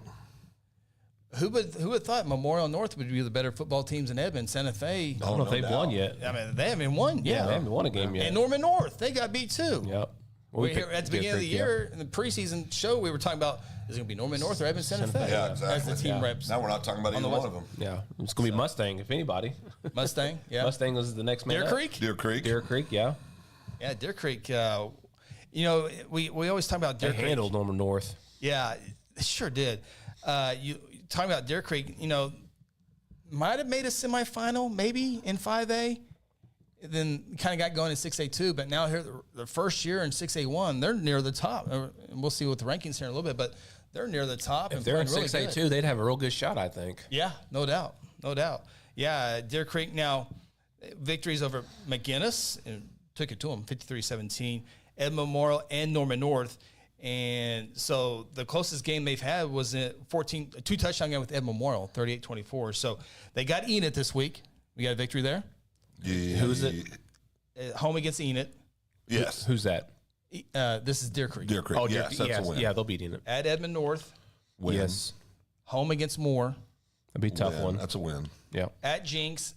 Who would thought Memorial North would be the better football teams than Edmond, Santa Fe? I don't know if they've won yet. I mean, they haven't won. Yeah, they haven't won a game yet. And Norman North, they got beat too. Yep. Well, here at the beginning of the year, in the preseason show, we were talking about, is it going to be Norman North or Edmond Santa Fe? Yeah, exactly. As the team reps. Now we're not talking about either one of them. Yeah, it's going to be Mustang, if anybody. Mustang, yeah. Mustang was the next man Deer up. Creek? Deer Creek, yeah. Yeah, Deer Creek. You know, we always talk about Deer They Creek. handled Norman North. Yeah, they sure did. You talking about Deer Creek, you know, might have made a semifinal maybe in 5A. Then kind of got going in 6A2, but now here the first year in 6A1, they're near the top. And we'll see what the rankings here in a little bit, but they're near the top. If they're in 6A2, they'd have a real good shot, I think. Yeah, no doubt. Yeah, Deer Creek now victories over McGinnis and took it to them 53-17, Ed Memorial and Norman North. And so the closest game they've had was a 2-touchdown game with Ed Memorial, 38-24. So they got Enid this week. We got a victory there. Yeah. Who's it? Home against Enid. Yes. Who's that? This is Deer Creek. Deer Creek. Oh, yes, that's a win. Yeah, they'll beat Enid. At Edmond North. Win. Yes. Home against Moore. That'd be a tough one. That's a win. Yeah. At Jinx.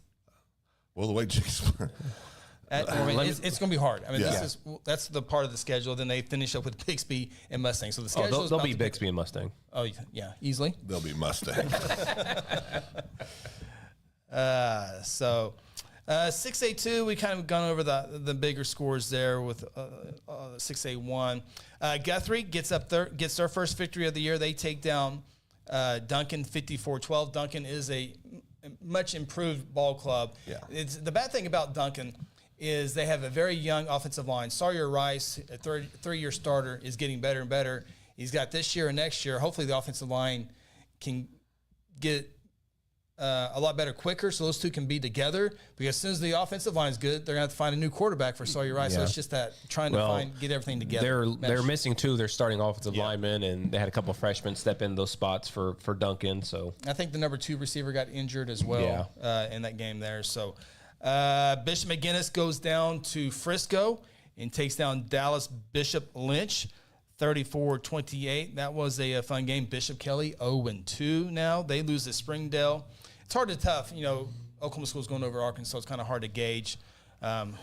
Well, the way Jinx. At Norman, it's going to be hard. I mean, Yeah. that's the part of the schedule. Then they finish up with Bixby and Mustang. So the schedule they'll beat Bixby and Mustang. Oh, yeah, easily. They'll be Mustang. 6A2, we kind of gone over the bigger scores there with 6A1. Guthrie gets their first victory of the year. They take down Duncan 54-12. Duncan is a much improved ball club. Yeah. It's the bad thing about Duncan is they have a very young offensive line. Sawyer Rice, a three-year starter, is getting better and better. He's got this year and next year. Hopefully the offensive line can get a lot better quicker, so those two can be together. Because as soon as the offensive line is good, they're going to have to find a new quarterback for Sawyer Rice. So it's just that trying to get everything together. They're missing two of their starting offensive linemen, and they had a couple of freshmen step in those spots for Duncan. So I think the number 2 receiver got injured as well in that game there. So Bishop McGinnis goes down to Frisco and takes down Dallas Bishop Lynch 34-28. That was a fun game. Bishop Kelly 0-2 now. They lose to Springdale. It's hard to tough. You know, Oklahoma School's going over Arkansas. It's kind of hard to gauge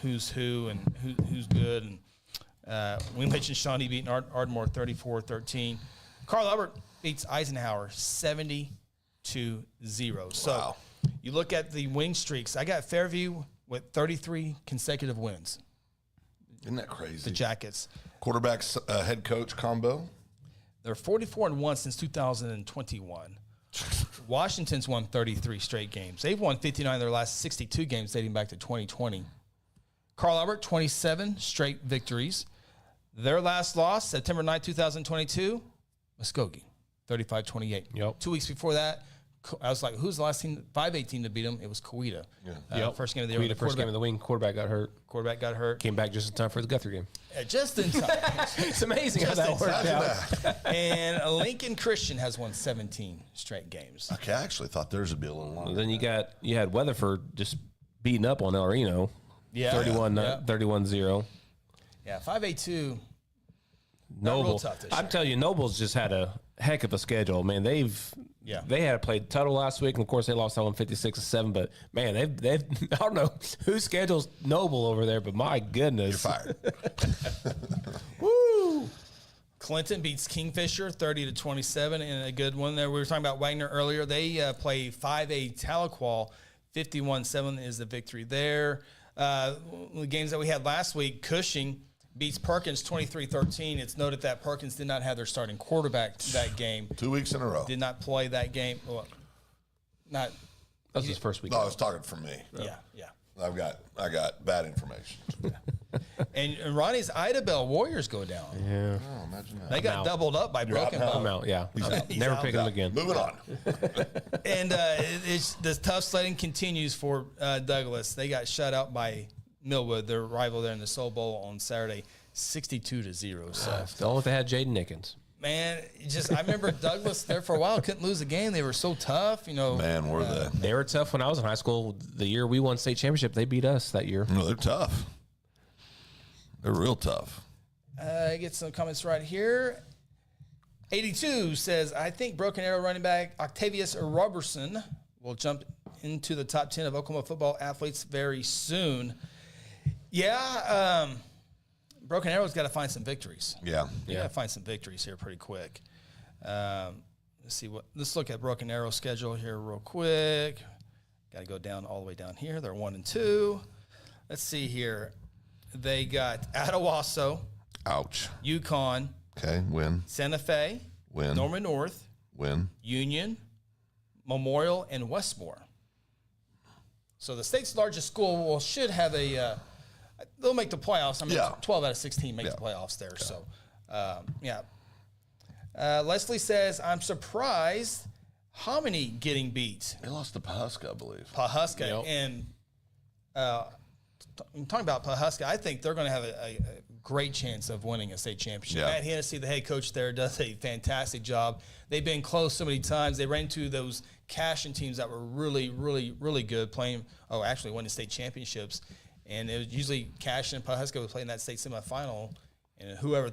who's who and who's good. And we mentioned Shawnee beating Ardmore 34-13. Carl Albert beats Eisenhower 70-0. So you look at the win streaks. I got Fairview with 33 consecutive wins. Isn't that crazy? The Jackets. Quarterback's head coach combo. They're 44-1 since 2021. Washington's won 33 straight games. They've won 59 of their last 62 games dating back to 2020. Carl Albert, 27 straight victories. Their last loss, September 9, 2022, Muskogee, 35-28. Yep. 2 weeks before that, I was like, who's the last team, 5A team to beat them? It was Coweta. First game of the year. First game of the week, quarterback got hurt. Came back just in time for the Guthrie game. Just in time. It's amazing how that worked out. And Lincoln Christian has won 17 straight games. Okay, I actually thought theirs would be a little longer. And then you had Weatherford just beating up on El Reno. 31-0. Yeah, 5A2. Noble. Real tough this year. I'm telling you, Noble's just had a heck of a schedule. Man, they had played Tuttle last week, and of course they lost that one 56-7. But man, they've I don't know who schedules Noble over there, but my goodness, You're fired. Woo! Clinton beats Kingfisher 30-27 in a good one there. We were talking about Wagner earlier. They play 5A Tahlequah. 51-7 is the victory there. The games that we had last week, Cushing beats Perkins 23-13. It's noted that Perkins did not have their starting quarterback that game. 2 weeks in a row. Did not play that game. Well, that was his first week. No, I was talking for me. Yeah. I got bad information. And Ronnie's Idabel Warriors go down. Yeah. Oh, imagine that. They got doubled up by Broken Bow. I'm out. Yeah. He's out. Never picking them again. Moving on. And the tough sledding continues for Douglas. They got shut out by Millwood, their rival there in the Soul Bowl on Saturday, 62-0. So The only they had Jaden Nickens. man, I remember Douglas there for a while, couldn't lose a game. They were so tough, Man, were they? They were tough when I was in high school. The year we won state championship, they beat us that year. No, they're tough. They're real tough. Get some comments right here. 82 says, I think Broken Arrow running back Octavius Robertson will jump into the top 10 of Oklahoma football athletes very soon. Yeah, Broken Arrow's got to find some victories. Yeah. You got to find some victories here pretty quick. Let's look at Broken Arrow's schedule here real quick. Got to go down all the way down here. They're 1-2. Let's see here. They got Owasso. Ouch. UConn. Okay, win. Santa Fe. Win. Norman North. Win. Union. Memorial and Westmore. So the state's largest school should have they'll make the playoffs. I mean, 12 out of 16 make the playoffs there. Yeah. So, Leslie says, I'm surprised Hominy getting beat. They lost to Pawhuska, I believe. Pawhuska. Yep. And talking about Pawhuska, I think they're going to have a great chance of winning a state championship. Yeah. Matt Hennessy, the head coach there, does a fantastic job. They've been close so many times. They ran into those Cashion teams that were really, really, really good actually winning state championships. And it was usually Cashion and Pawhuska would play in that state semifinal. And whoever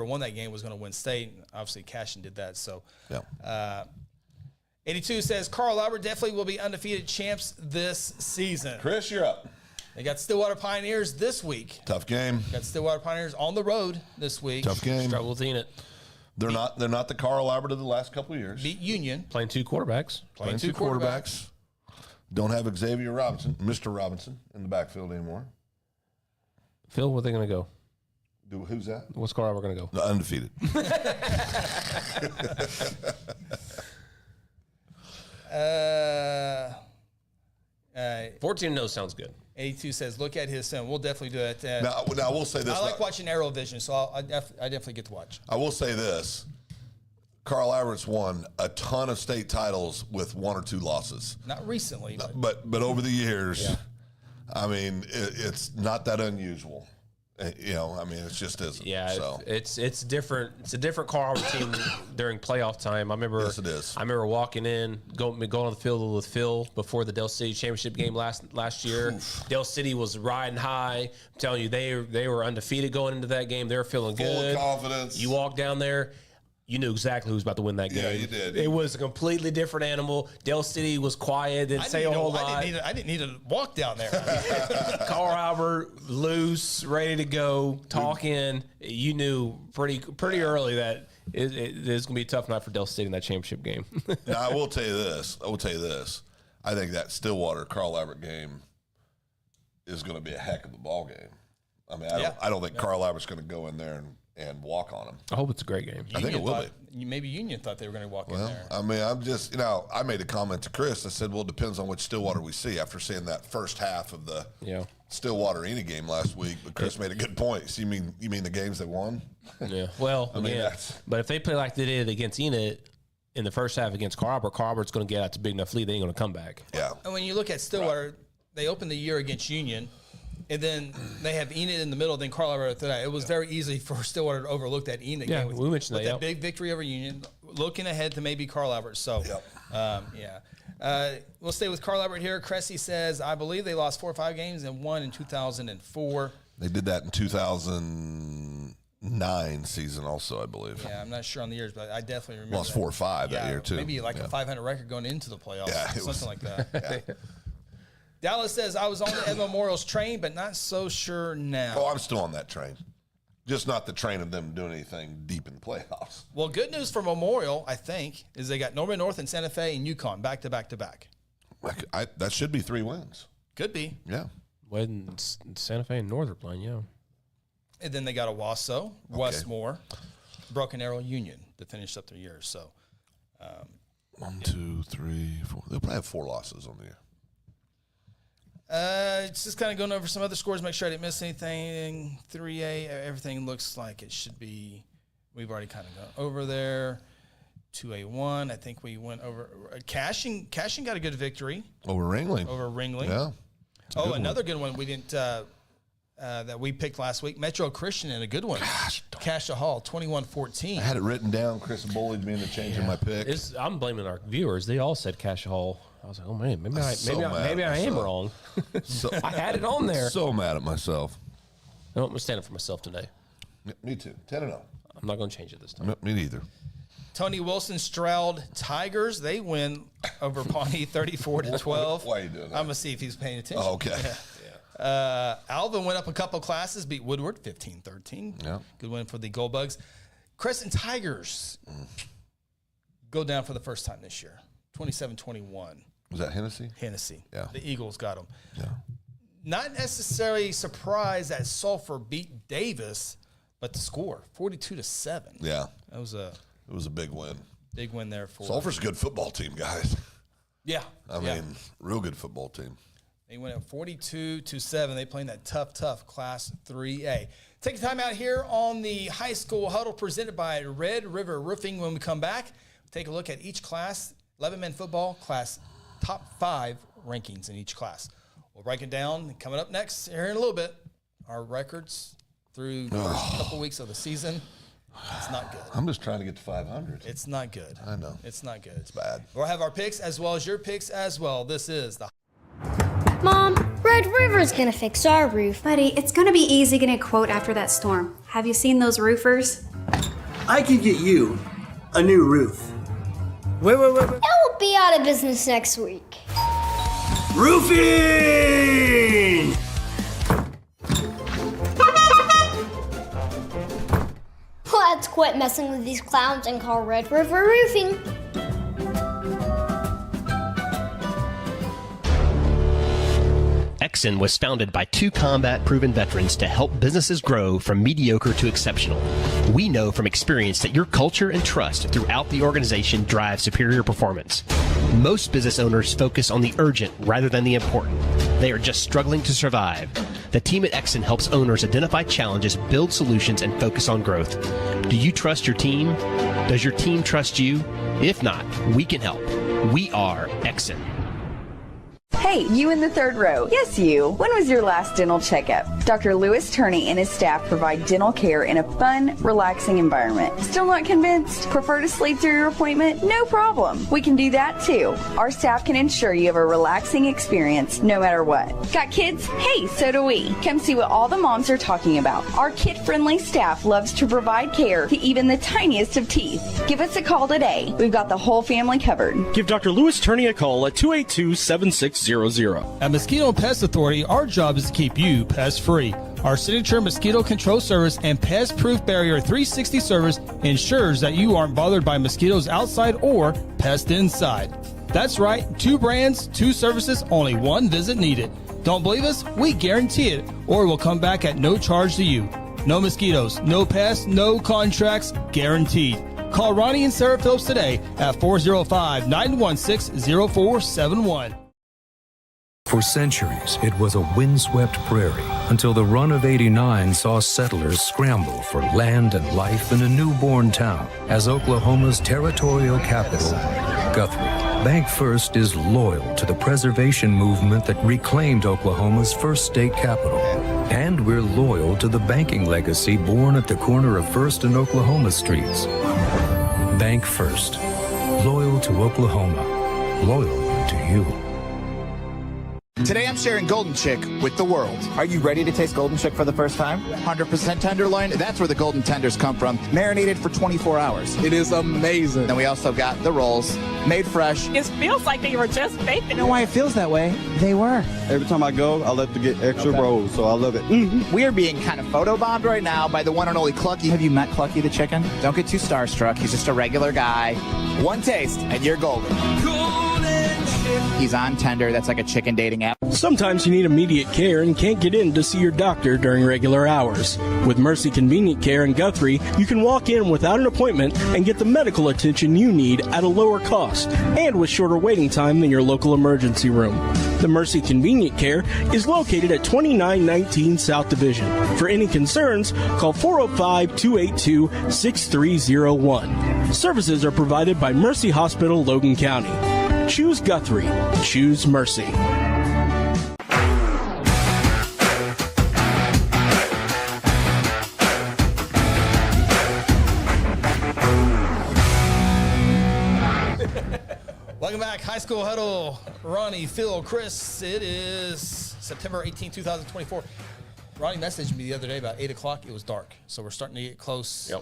won that game was going to win state. Obviously, Cashion did that. So, 82 says Carl Albert definitely will be undefeated champs this season. Chris, you're up. They got Stillwater Pioneers this week. Tough game. Got Stillwater Pioneers on the road this week. Tough game. Struggle with Enid. They're not the Carl Albert of the last couple of years. Beat Union. Playing two quarterbacks. Playing two quarterbacks. Don't have Xavier Robinson, Mr. Robinson, in the backfield anymore. Phil, where are they going to go? Who's that? What's Carl Albert going to go? The undefeated. 14-0 sounds good. 82 says, look at his son. We'll definitely do it. Now, I will say this. I like watching Arrowvision, so I definitely get to watch. I will say this. Carl Albert's won a ton of state titles with one or two losses. Not recently. But over the years, I mean, it's not that unusual. You know, I mean, it just isn't. Yeah, so. it's different. It's a different Carl Albert team during playoff time. I remember. Yes, it is. I remember walking in, going on the field with Phil before the Del City championship game last year. Del City was riding high. I'm telling you, they were undefeated going into that game. They were feeling good. Full of confidence. You walk down there. You knew exactly who was about to win that game. Yeah, you did. It was a completely different animal. Del City was quiet, didn't say a whole lot. I didn't need to walk down there. Carl Albert, loose, ready to go, talking. You knew pretty early that it was going to be a tough night for Del City in that championship game. Now, I will tell you this. I think that Stillwater Carl Albert game is going to be a heck of a ball game. I mean, I don't think Carl Albert's going to go in there and walk on him. I hope it's a great game. I think it will be. Maybe Union thought they were going to walk in there. I mean, I'm just, I made a comment to Chris. I said, well, it depends on which Stillwater we see after seeing that first half of the Stillwater Enid game last week. But Chris made a good point. So you mean the games they won? Yeah. Well, but if they play like they did against Enid in the first half against Carl Albert's going to get out to a big enough lead. They ain't going to come back. Yeah. And when you look at Stillwater, they opened the year against Union. And then they have Enid in the middle, then Carl Albert tonight. It was very easy for Stillwater to overlook that Enid game. We mentioned that big victory over Union, looking ahead to maybe Carl Albert. So, we'll stay with Carl Albert here. Cressy says, I believe they lost 4 or 5 games and won in 2004. They did that in 2009 season also, I believe. Yeah, I'm not sure on the years, but I definitely remember lost 4 or 5 that year, too. Maybe like a 500 record going into the playoffs. Yeah, something like that. Yeah. Dallas says, I was on the Ed Memorial's train, but not so sure now. Oh, I'm still on that train. Just not the train of them doing anything deep in the playoffs. Well, good news for Memorial, I think, is they got Norman North and Santa Fe and UConn back to back to back. That should be 3 wins. Could be. Yeah. When Santa Fe and North are playing, And then they got Owasso, Westmore, Broken Arrow, Union to finish up their year. So, 1, 2, 3, 4. They'll probably have 4 losses on the year. It's just kind of going over some other scores, make sure I didn't miss anything. 3A, everything looks like it should be. We've already kind of gone over there. 2A1, I think we went over. Cashion got a good victory. Over Ringling. Yeah. Another good one we didn't that we picked last week. Metro Christian and a good one. Cashion Hall, 21-14. I had it written down. Chris bullied me into changing my pick. I'm blaming our viewers. They all said Cashion Hall. I was like, oh man, maybe I am wrong. I had it on there. So mad at myself. I'm standing for myself today. Me too. 10-0. I'm not going to change it this time. No, me neither. Tony Wilson Stroud Tigers, they win over Pawnee 34-12. Why are you doing that? I'm going to see if he's paying attention. Oh, okay. Alvin went up a couple classes, beat Woodward 15-13. Yeah. Good win for the Gold Bugs. Crescent Tigers go down for the first time this year, 27-21. Was that Hennessy? Hennessy. Yeah. The Eagles got them. Yeah. Not necessarily surprised that Sulphur beat Davis, but the score, 42-7. Yeah. That was a big win. big win there for Sulphur's a good football team, guys. Yeah. I mean, real good football team. They went at 42-7. They playing that tough Class 3A. Take a time out here on the High School Huddle presented by Red River Roofing. When we come back, take a look at each class, 11-man football class, top 5 rankings in each class. We'll break it down. Coming up next here in a little bit, our records through the first couple weeks of the season. It's not good. I'm just trying to get to 500. It's not good. I know. It's not good. It's bad. We'll have our picks as well as your picks as well. This is the Mom, Red River's gonna fix our roof. Buddy, it's gonna be easy getting a quote after that storm. Have you seen those roofers? I can get you a new roof. Wait. It will be out of business next week. Roofing! Let's quit messing with these clowns and call Red River Roofing. Exxon was founded by 2 combat-proven veterans to help businesses grow from mediocre to exceptional. We know from experience that your culture and trust throughout the organization drive superior performance. Most business owners focus on the urgent rather than the important. They are just struggling to survive. The team at Exxon helps owners identify challenges, build solutions, and focus on growth. Do you trust your team? Does your team trust you? If not, we can help. We are Exxon. Hey, you in the third row. Yes, you. When was your last dental checkup? Dr. Louis Turney and his staff provide dental care in a fun, relaxing environment. Still not convinced? Prefer to sleep through your appointment? No problem. We can do that too. Our staff can ensure you have a relaxing experience no matter what. Got kids? Hey, so do we. Come see what all the moms are talking about. Our kid-friendly staff loves to provide care to even the tiniest of teeth. Give us a call today. We've got the whole family covered. Give Dr. Louis Turney a call at 282-7600. At Mosquito Pest Authority, our job is to keep you pest-free. Our signature mosquito control service and pest-proof barrier 360 service ensures that you aren't bothered by mosquitoes outside or pests inside. That's right, 2 brands, 2 services, only 1 visit needed. Don't believe us? We guarantee it, or we'll come back at no charge to you. No mosquitoes, no pests, no contracts, guaranteed. Call Ronnie and Sarah Phillips today at 405-916-0471. For centuries, it was a windswept prairie until the run of '89 saw settlers scramble for land and life in a newborn town as Oklahoma's territorial capital, Guthrie. Bank First is loyal to the preservation movement that reclaimed Oklahoma's first state capital. And we're loyal to the banking legacy born at the corner of First and Oklahoma Streets. Bank First. Loyal to Oklahoma. Loyal to you. Today I'm sharing Golden Chick with the world. Are you ready to taste Golden Chick for the first time? 100% tenderloin, that's where the golden tenders come from. Marinated for 24 hours. It is amazing. Then we also got the rolls, made fresh. It feels like they were just baked. You know why it feels that way? They were. Every time I go, I love to get extra rolls, so I love it. We are being kind of photobombed right now by the one and only Clucky. Have you met Clucky the chicken? Don't get too starstruck. He's just a regular guy. One taste, and you're golden. He's on Tender. That's like a chicken dating app. Sometimes you need immediate care and can't get in to see your doctor during regular hours. With Mercy Convenient Care in Guthrie, you can walk in without an appointment and get the medical attention you need at a lower cost and with shorter waiting time than your local emergency room. The Mercy Convenient Care is located at 2919 South Division. For any concerns, call 405-282-6301. Services are provided by Mercy Hospital, Logan County. Choose Guthrie. Choose Mercy. Welcome back, High School Huddle. Ronnie, Phil, Chris. It is September 18, 2024. Ronnie messaged me the other day about 8 o'clock. It was dark, so we're starting to get close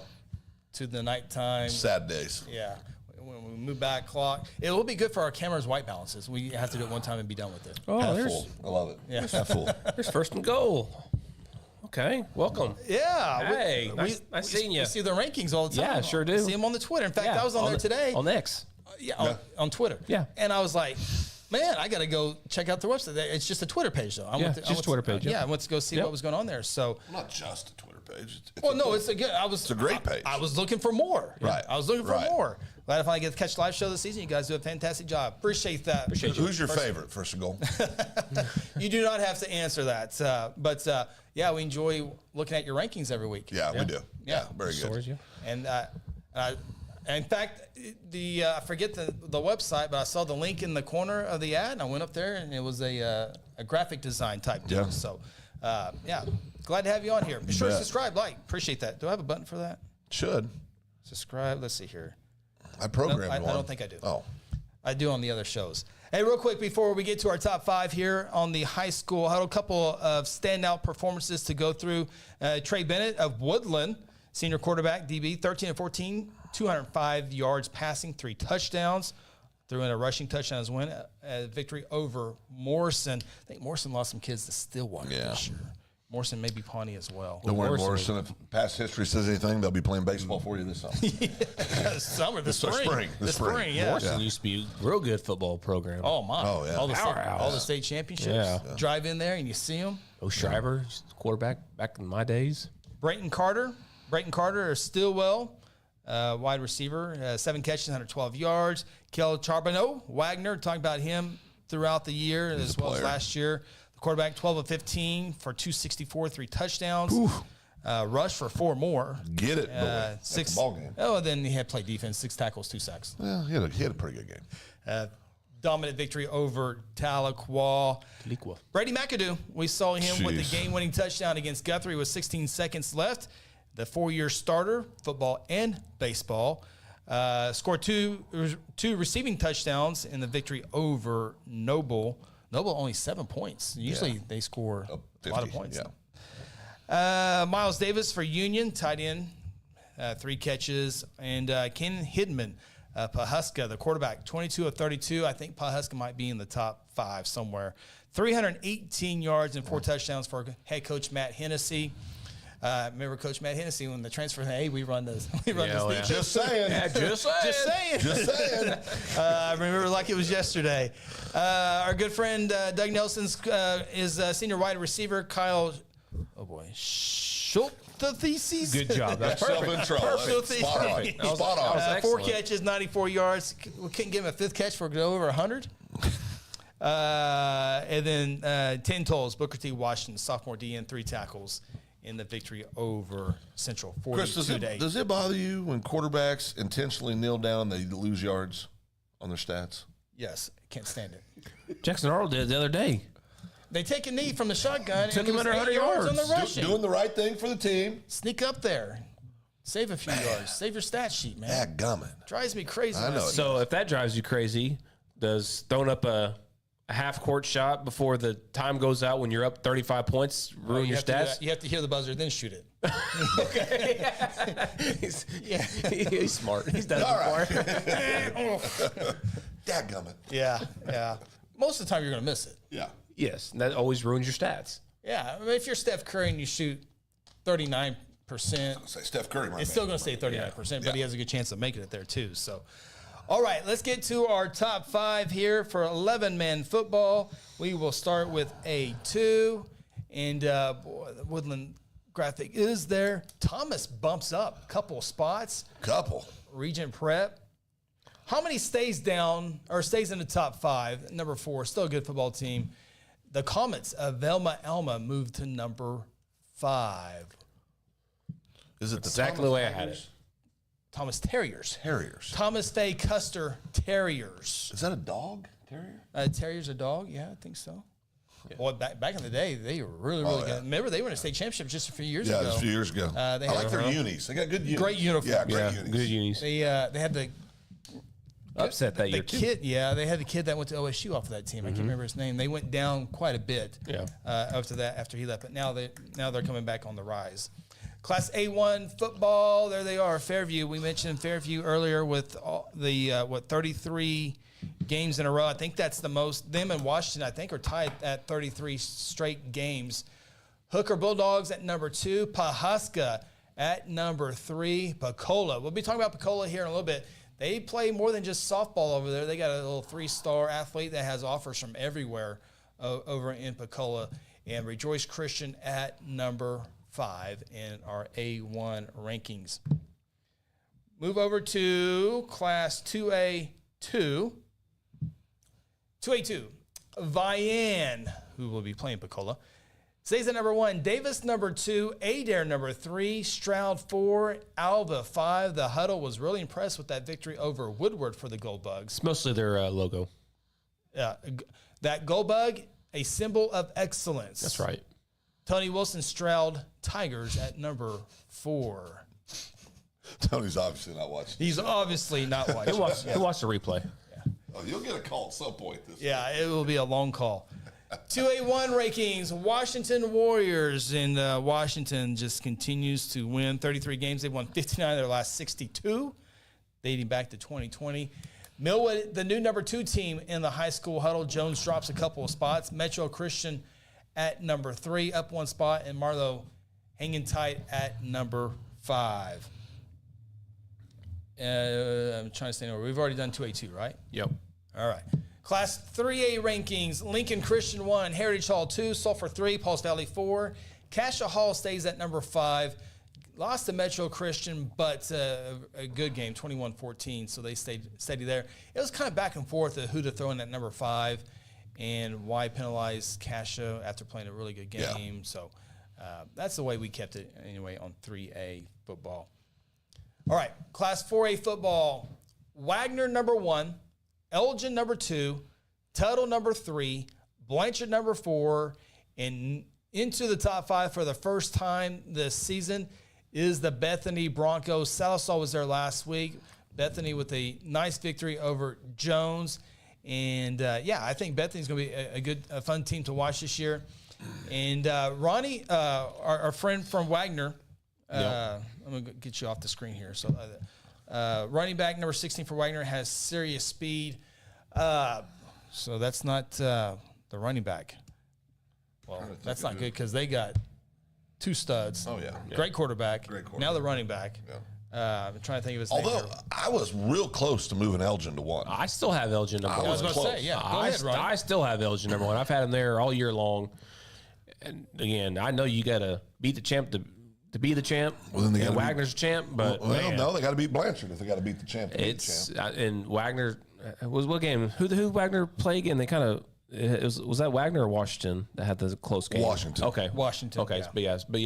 to the nighttime. Sad days. Yeah. When we move back clock, it will be good for our camera's white balances. We have to do it one time and be done with it. Oh, Half there's full. I love it. Yeah. Half full. there's first and goal. Okay, welcome. Yeah. Hey, nice seeing you. We see the rankings all the time. Yeah, sure do. See them on the Twitter. In fact, I was on there today. On X. On Twitter. Yeah. And I was like, man, I got to go check out the website. It's just a Twitter page, though. Just a Twitter page. Yeah, I went to go see what was going on there. So, Not just a Twitter page. it's a good. It's a great page. I was looking for more. Right. I was looking for Right. more. Glad I finally get to catch the live show this season. You guys do a fantastic job. Appreciate that. Who's your favorite, first and goal? You do not have to answer that. But yeah, we enjoy looking at your rankings every week. Yeah, we do. Yeah, very good. Stories, yeah. And in fact, I forget the website, but I saw the link in the corner of the ad, and I went up there, and it was a graphic design type deal. Yeah. So, yeah, glad to have you on here. Be sure to bet. subscribe, like, appreciate that. Do I have a button for that? Should. Subscribe. Let's see here. I programmed I one. don't think I do. Oh. I do on the other shows. Hey, real quick before we get to our top 5 here on the High School Huddle, a couple of standout performances to go through. Trey Bennett of Woodland, senior quarterback, DB, 13 and 14, 205 yards passing, 3 touchdowns. Threw in a rushing touchdown as win, victory over Morrison. I think Morrison lost some kids to Stillwater this year. Morrison may be Pawnee as well. Don't worry, Morrison. If past history says anything, they'll be playing baseball for you this summer. The spring, yeah. Morrison used to be a real good football program. Oh, my. Oh, yeah. All the state championships. Yeah. Drive in there and you see them. Shriver, quarterback back in my days. Brayton Carter or Stillwell, wide receiver, 7 catches, 112 yards. Kel Charbonneau, Wagner, talking about him throughout the year as well as last year. The quarterback, 12 of 15 for 264, 3 touchdowns. Rush for 4 more. Get it, boy. 6 That's a ball game. Oh, and then he had played defense, 6 tackles, 2 sacks. Well, he had a pretty good game. Dominant victory over Tahlequah. Brady McAdoo, we saw him with the game-winning touchdown against Guthrie with 16 seconds left. The 4-year starter, football and baseball, scored two receiving touchdowns in the victory over Noble. Noble only 7 points. Usually they score 50, a lot of points. Yeah. Miles Davis for Union, tight end, 3 catches. And Ken Hidman, Pawhuska, the quarterback, 22 of 32. I think Pawhuska might be in the top 5 somewhere. 318 yards and 4 touchdowns for head coach Matt Hennessy. Remember Coach Matt Hennessy when the transfer? Hey, we run this. Yeah. Just saying. Just saying. I remember like it was yesterday. Our good friend Doug Nelson's is senior wide receiver Kyle. Oh boy, Schultethesis. Good job. That's perfect. Spot on. 4 catches, 94 yards. We couldn't give him a 5th catch for over 100. And then 10 totals. Booker T. Washington, sophomore DN, 3 tackles in the victory over Central 42 days. Does it bother you when quarterbacks intentionally kneel down and they lose yards on their stats? Yes, can't stand it. Jackson Arnold did it the other day. They take a knee from the shotgun Took and him lose 100 8 yards on the yards. rushing. Doing the right thing for the team. Sneak up there. Save a few yards. Save your stat sheet, man. Dadgummit. Drives me crazy. I know. So if that drives you crazy, does throwing up a half-court shot before the time goes out when you're up 35 points ruin your stats? You have to hear the buzzer, then shoot it. Okay. He's smart. He's done it before. Dadgummit. Yeah. Most of the time, you're going to miss it. Yeah. Yes, and that always ruins your stats. Yeah. I mean, if you're Steph Curry and you shoot 39%, Say Steph Curry. It's still going to stay 39%, but he has a good chance of making it there too. So, all right, let's get to our top 5 here for 11-man football. We will start with A2, and boy, the Woodland graphic is there. Thomas bumps up a couple spots. Regent Prep. How many stays down or stays in the top 5? Number 4, still a good football team. The Comets of Velma Alma moved to number 5. Is it exactly the way I had it? Thomas Terriers. Terriers. Thomas Fay Custer Terriers. Is that a dog? Terrier? Terrier's a dog? Yeah, I think so. Yeah. Boy, back in the day, they were really good. Remember, they were in a state championship just a few years ago. Yeah, just a few years ago. I like their unis. They got good unis. Great uniforms. Yeah, great unis. Good unis. They had the upset that year, kid, yeah, they had the kid that went to OSU off of that team. I can't remember his name. They went down quite a bit after that, after he left. But now they're coming back on the rise. Class A1 football, there they are, Fairview. We mentioned Fairview earlier with all the 33 games in a row. I think that's the most. Them and Washington, I think, are tied at 33 straight games. Hooker Bulldogs at number 2. Pawhuska at number 3. Pecola. We'll be talking about Pecola here in a little bit. They play more than just softball over there. They got a little 3-star athlete that has offers from everywhere over in Pecola. And Rejoice Christian at number 5 in our A1 rankings. Move over to Class 2A2. 2A2. Vian, who will be playing Pecola, stays at number 1. Davis number 2. Adair number 3. Stroud 4. Alva 5. The Huddle was really impressed with that victory over Woodward for the Gold Bugs. It's mostly their logo. That Gold Bug, a symbol of excellence. That's right. Tony Wilson Stroud Tigers at number 4. Tony's obviously not watching. He's obviously not watching. He'll watch the replay. Oh, you'll get a call at some point this week. It will be a long call. 2A1 rankings, Washington Warriors. And Washington just continues to win 33 games. They've won 59 of their last 62, dating back to 2020. Millwood, the new number 2 team in the high school huddle. Jones drops a couple of spots. Metro Christian at number 3, up 1 spot. And Marlowe hanging tight at number 5. I'm trying to stay over. We've already done 2A2, right? Yep. All right. Class 3A rankings, Lincoln Christian 1, Heritage Hall 2, Sulphur 3, Pauls Valley 4. Cassia Hall stays at number 5. Lost to Metro Christian, but a good game, 21-14, so they stayed steady there. It was kind of back and forth of who to throw in at number 5 and why penalize Cassia after playing a really good game. Yeah. So that's the way we kept it anyway on 3A football. All right, Class 4A football, Wagner number 1, Elgin number 2, Tuttle number 3, Blanchard number 4, and into the top 5 for the first time this season is the Bethany Broncos. Sallisaw was there last week. Bethany with a nice victory over Jones. And, I think Bethany's going to be a fun team to watch this year. And Ronnie, our friend from Wagner, I'm going to get you off the screen here. So running back number 16 for Wagner has serious speed. So that's not the running back. Well, that's not good because they got 2 studs. Oh, yeah. Great quarterback. Now the running back. Yeah. I'm trying to think of his name. Although I was real close to moving Elgin to 1. I still have Elgin number 1. I was about to say, Go ahead, Ronnie. I still have Elgin number 1. I've had him there all year long. And again, I know you got to beat the champ to be the champ. Well, then they got Wagner's champ, but no, they got to beat Blanchard if they got to beat the champ. And Wagner was what game? Who Wagner play again? They kind of was that Wagner or Washington that had the close game? Washington. Okay, Washington. Okay, but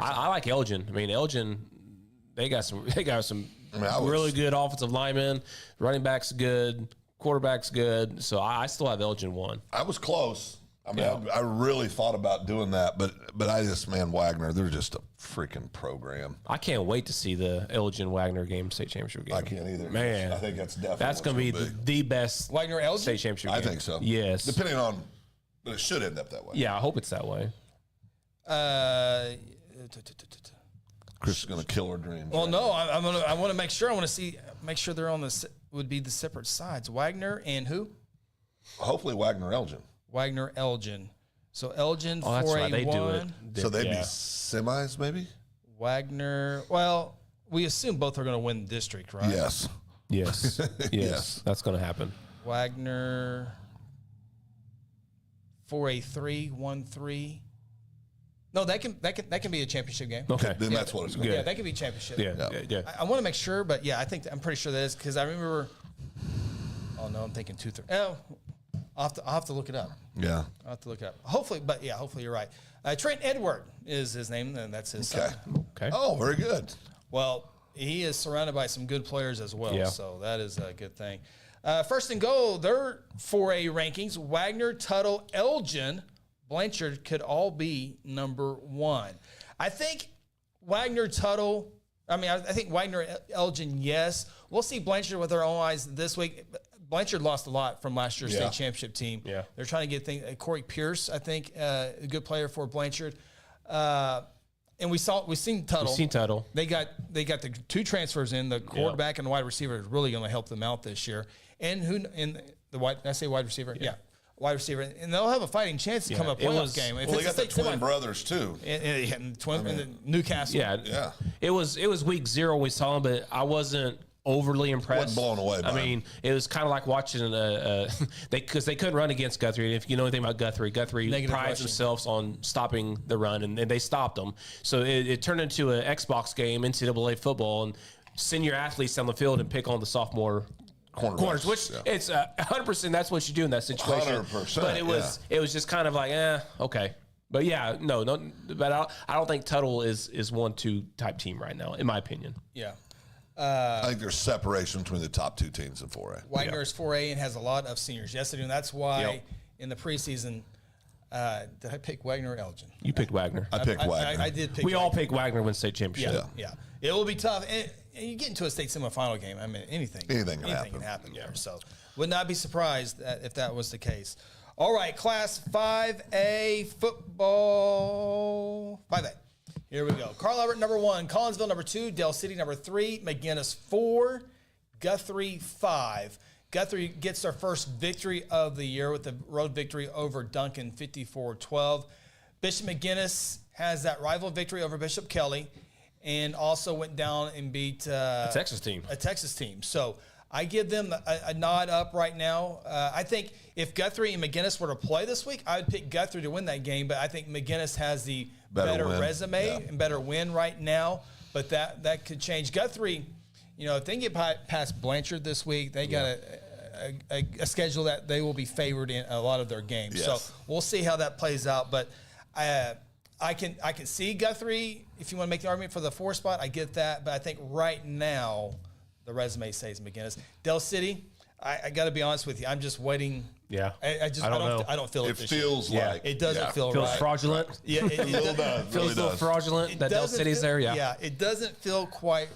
I like Elgin. I mean, Elgin. They got some really good offensive linemen. Running back's good. Quarterback's good. So I still have Elgin 1. I was close. I mean, I really thought about doing that, but I just, Wagner, they're just a freaking program. I can't wait to see the Elgin Wagner game, state championship game. I can't either. Man, I think that's definitely going to be the best Wagner Elgin state championship game. I think so. Yes, depending on, but it should end up that way. Yeah, I hope it's that way. Chris is going to kill her dreams. Well, no, I want to make sure. I want to make sure they're on would be the separate sides. Wagner and who? Hopefully Wagner Elgin. Wagner Elgin. So Elgin for that's right. a They 1. do it. So they'd be semis, maybe? Wagner. Well, we assume both are going to win the district, right? Yes. Yes. That's going to happen. Wagner for a 3-1-3. No, that can be a championship game. Okay, then that's what it's going to be. Yeah, that could be a championship. Yeah. I want to make sure, but I'm pretty sure that is because I remember. Oh no, I'm thinking 2-3. Oh, I'll have to look it up. Yeah, I'll have to look it up. Hopefully you're right. Trent Edward is his name, and that's his son. Okay. Oh, very good. Well, he is surrounded by some good players as well, Yeah. so that is a good thing. First and goal, their 4A rankings: Wagner, Tuttle, Elgin, Blanchard could all be number 1. I think Wagner, Tuttle. I think Wagner, Elgin, yes. We'll see Blanchard with our own eyes this week. Blanchard lost a lot from last year's state championship team. Yeah. They're trying to get things. Corey Pierce, I think, a good player for Blanchard. And we've seen Tuttle. We've seen Tuttle. They got the 2 transfers in. The quarterback and the wide receiver is really going to help them out this year. And did I say wide receiver? Yeah. Wide receiver, and they'll have a fighting chance to come up playoff game. Well, they got the twin brothers too. And Newcastle. Yeah. It was week 0 we saw them, but I wasn't overly impressed. Wasn't blown away by I mean, it was kind of like watching because they couldn't run against Guthrie. And if you know anything about Guthrie prides themselves on stopping the run, and they stopped them. So it turned into an Xbox game, NCAA football, and send your athletes down the field and pick on the sophomore corners, which it's 100%. That's what you do in that situation. 100%. But it was just kind of like, okay. But yeah, no. But I don't think Tuttle is 1-2 type team right now, in my opinion. Yeah. I think there's separation between the top 2 teams in 4A. Wagner is 4A and has a lot of seniors. Yes, they do. And that's why in the preseason, did I pick Wagner or Elgin? You picked Wagner. I picked Wagner. I did pick We all picked Wagner win state championship. Yeah. It will be tough. And you get into a state semifinal game. I mean, anything can happen there. So would not be surprised if that was the case. All right, Class 5A football. 5A. Here we go. Carl Albert, number 1. Collinsville, number 2. Dell City, number 3. McGinnis, 4. Guthrie, 5. Guthrie gets their first victory of the year with the road victory over Duncan, 54-12. Bishop McGinnis has that rival victory over Bishop Kelly and also went down and beat a Texas team. So I give them a nod up right now. I think if Guthrie and McGinnis were to play this week, I would pick Guthrie to win that game, but I think McGinnis has the better resume and better win right now, but that could change. Guthrie, if they can get past Blanchard this week, they got a schedule that they will be favored in a lot of their games. Yes. So we'll see how that plays out, but I can see Guthrie, if you want to make the argument for the 4 spot, I get that, but I think right now the resume says McGinnis. Dell City, I got to be honest with you, I'm just waiting. Yeah, I don't know. I don't feel it. It feels like it doesn't feel feels right. fraudulent. Yeah, it does. Feels a little fraudulent that Dell City's there. Yeah, it doesn't feel quite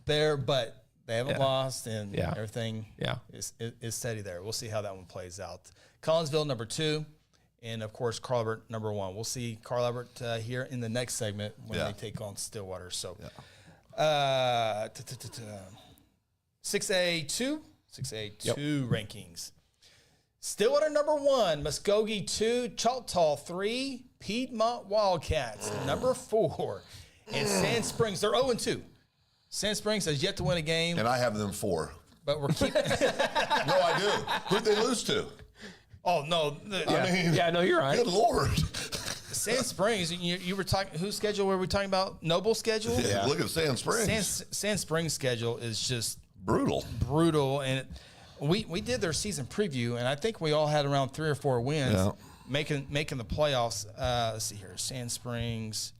there, but they haven't lost and everything. Is steady there. We'll see how that one plays out. Collinsville, number 2. And, of course, Carl Albert, number 1. We'll see Carl Albert here in the next segment when they take on Stillwater. So, 6A2 rankings. Stillwater, number 1. Muskogee, 2. Choctaw, 3. Piedmont Wildcats, number 4. And Sand Springs, they're 0-2. Sand Springs has yet to win a game. And I have them 4. But we're keeping No, I do. Who'd they lose to? Oh, no. No, you're right. Good Lord. Sand Springs, you were talking, whose schedule were we talking about? Noble's schedule? Yeah. Look at Sand Springs. Sand Springs' schedule is just brutal. And we did their season preview, and I think we all had around 3 or 4 wins, making the playoffs. Let's see here. Sand Springs.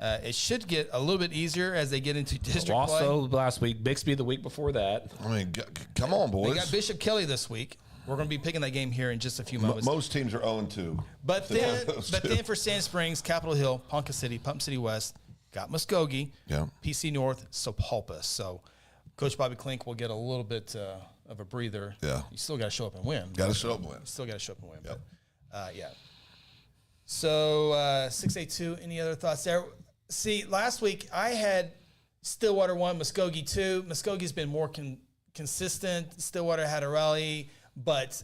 It should get a little bit easier as they get into district play. Last week, Bixby the week before that. I mean, come on, boys. They got Bishop Kelly this week. We're going to be picking that game here in just a few moments. Most teams are 0-2. But then for Sand Springs, Capitol Hill, Ponca City, Pump City West, got Muskogee, PC North, Sapulpa. So Coach Bobby Klink will get a little bit of a breather. Yeah. You still got to show up and win. Got to show up and win. Still got to show up and win. Yep. But, So 6A2, any other thoughts there? See, last week I had Stillwater 1, Muskogee 2. Muskogee's been more consistent. Stillwater had a rally. But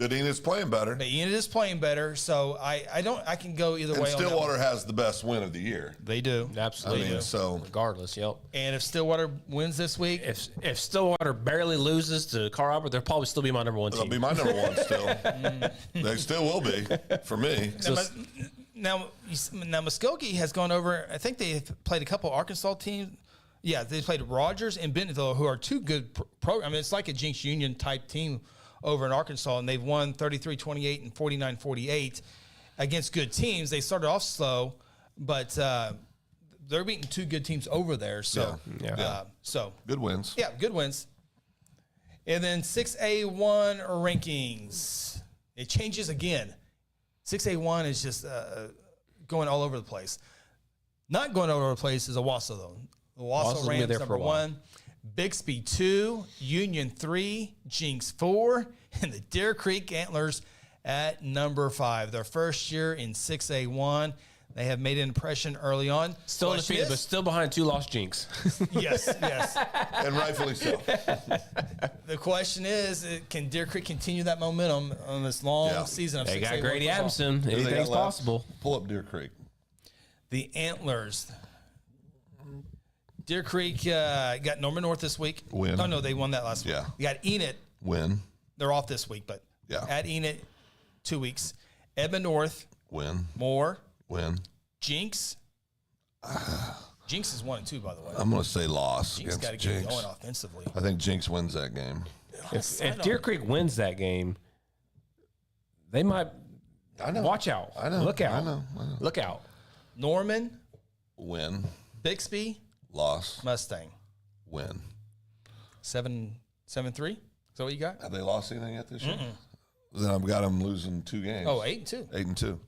Enid's playing better. But Enid is playing better, so I can go either way. And Stillwater has the best win of the year. They do. Absolutely. So regardless, And if Stillwater wins this week, if Stillwater barely loses to Carl Albert, they'll probably still be my number 1 team. They'll be my number 1 still. They still will be for me. Now Muskogee has gone over. I think they've played a couple Arkansas teams. Yeah, they played Rogers and Bentonville, who are 2 good programs. I mean, it's like a Jinx Union type team over in Arkansas, and they've won 33-28 and 49-48 against good teams. They started off slow, but they're beating 2 good teams over there. So, so good wins. Yeah, good wins. And then 6A1 rankings. It changes again. 6A1 is just going all over the place. Not going all over the place is Owasso, though. The Owasso Rams, number 1. Bixby 2, Union 3, Jinx 4, and the Deer Creek Antlers at number 5. Their first year in 6A1. They have made an impression early on. Still undefeated, but still behind 2 lost Jinx. Yes. And rightfully so. The question is, can Deer Creek continue that momentum on this long season of 6A? They got Grady Adamson. Anything's possible. Pull up Deer Creek. The Antlers. Deer Creek got Norman North this week. Win. Oh, no, they won that last week. Yeah. You got Enid. Win. They're off this week, but at Enid, 2 weeks. Edmond North. Win. Moore. Win. Jinx. Jinx is 1-2, by the way. I'm going to say loss Jinx got to against get Jinx. going offensively. I think Jinx wins that game. If Deer Creek wins that game, they might. I know. Watch out. I know. Look out. I know. Look out. Norman. Win. Bixby. Loss. Mustang. Win. 7-3. Is that what you got? Have they lost anything yet this year? Then I've got them losing 2 games. Oh, 8-2. 8-2.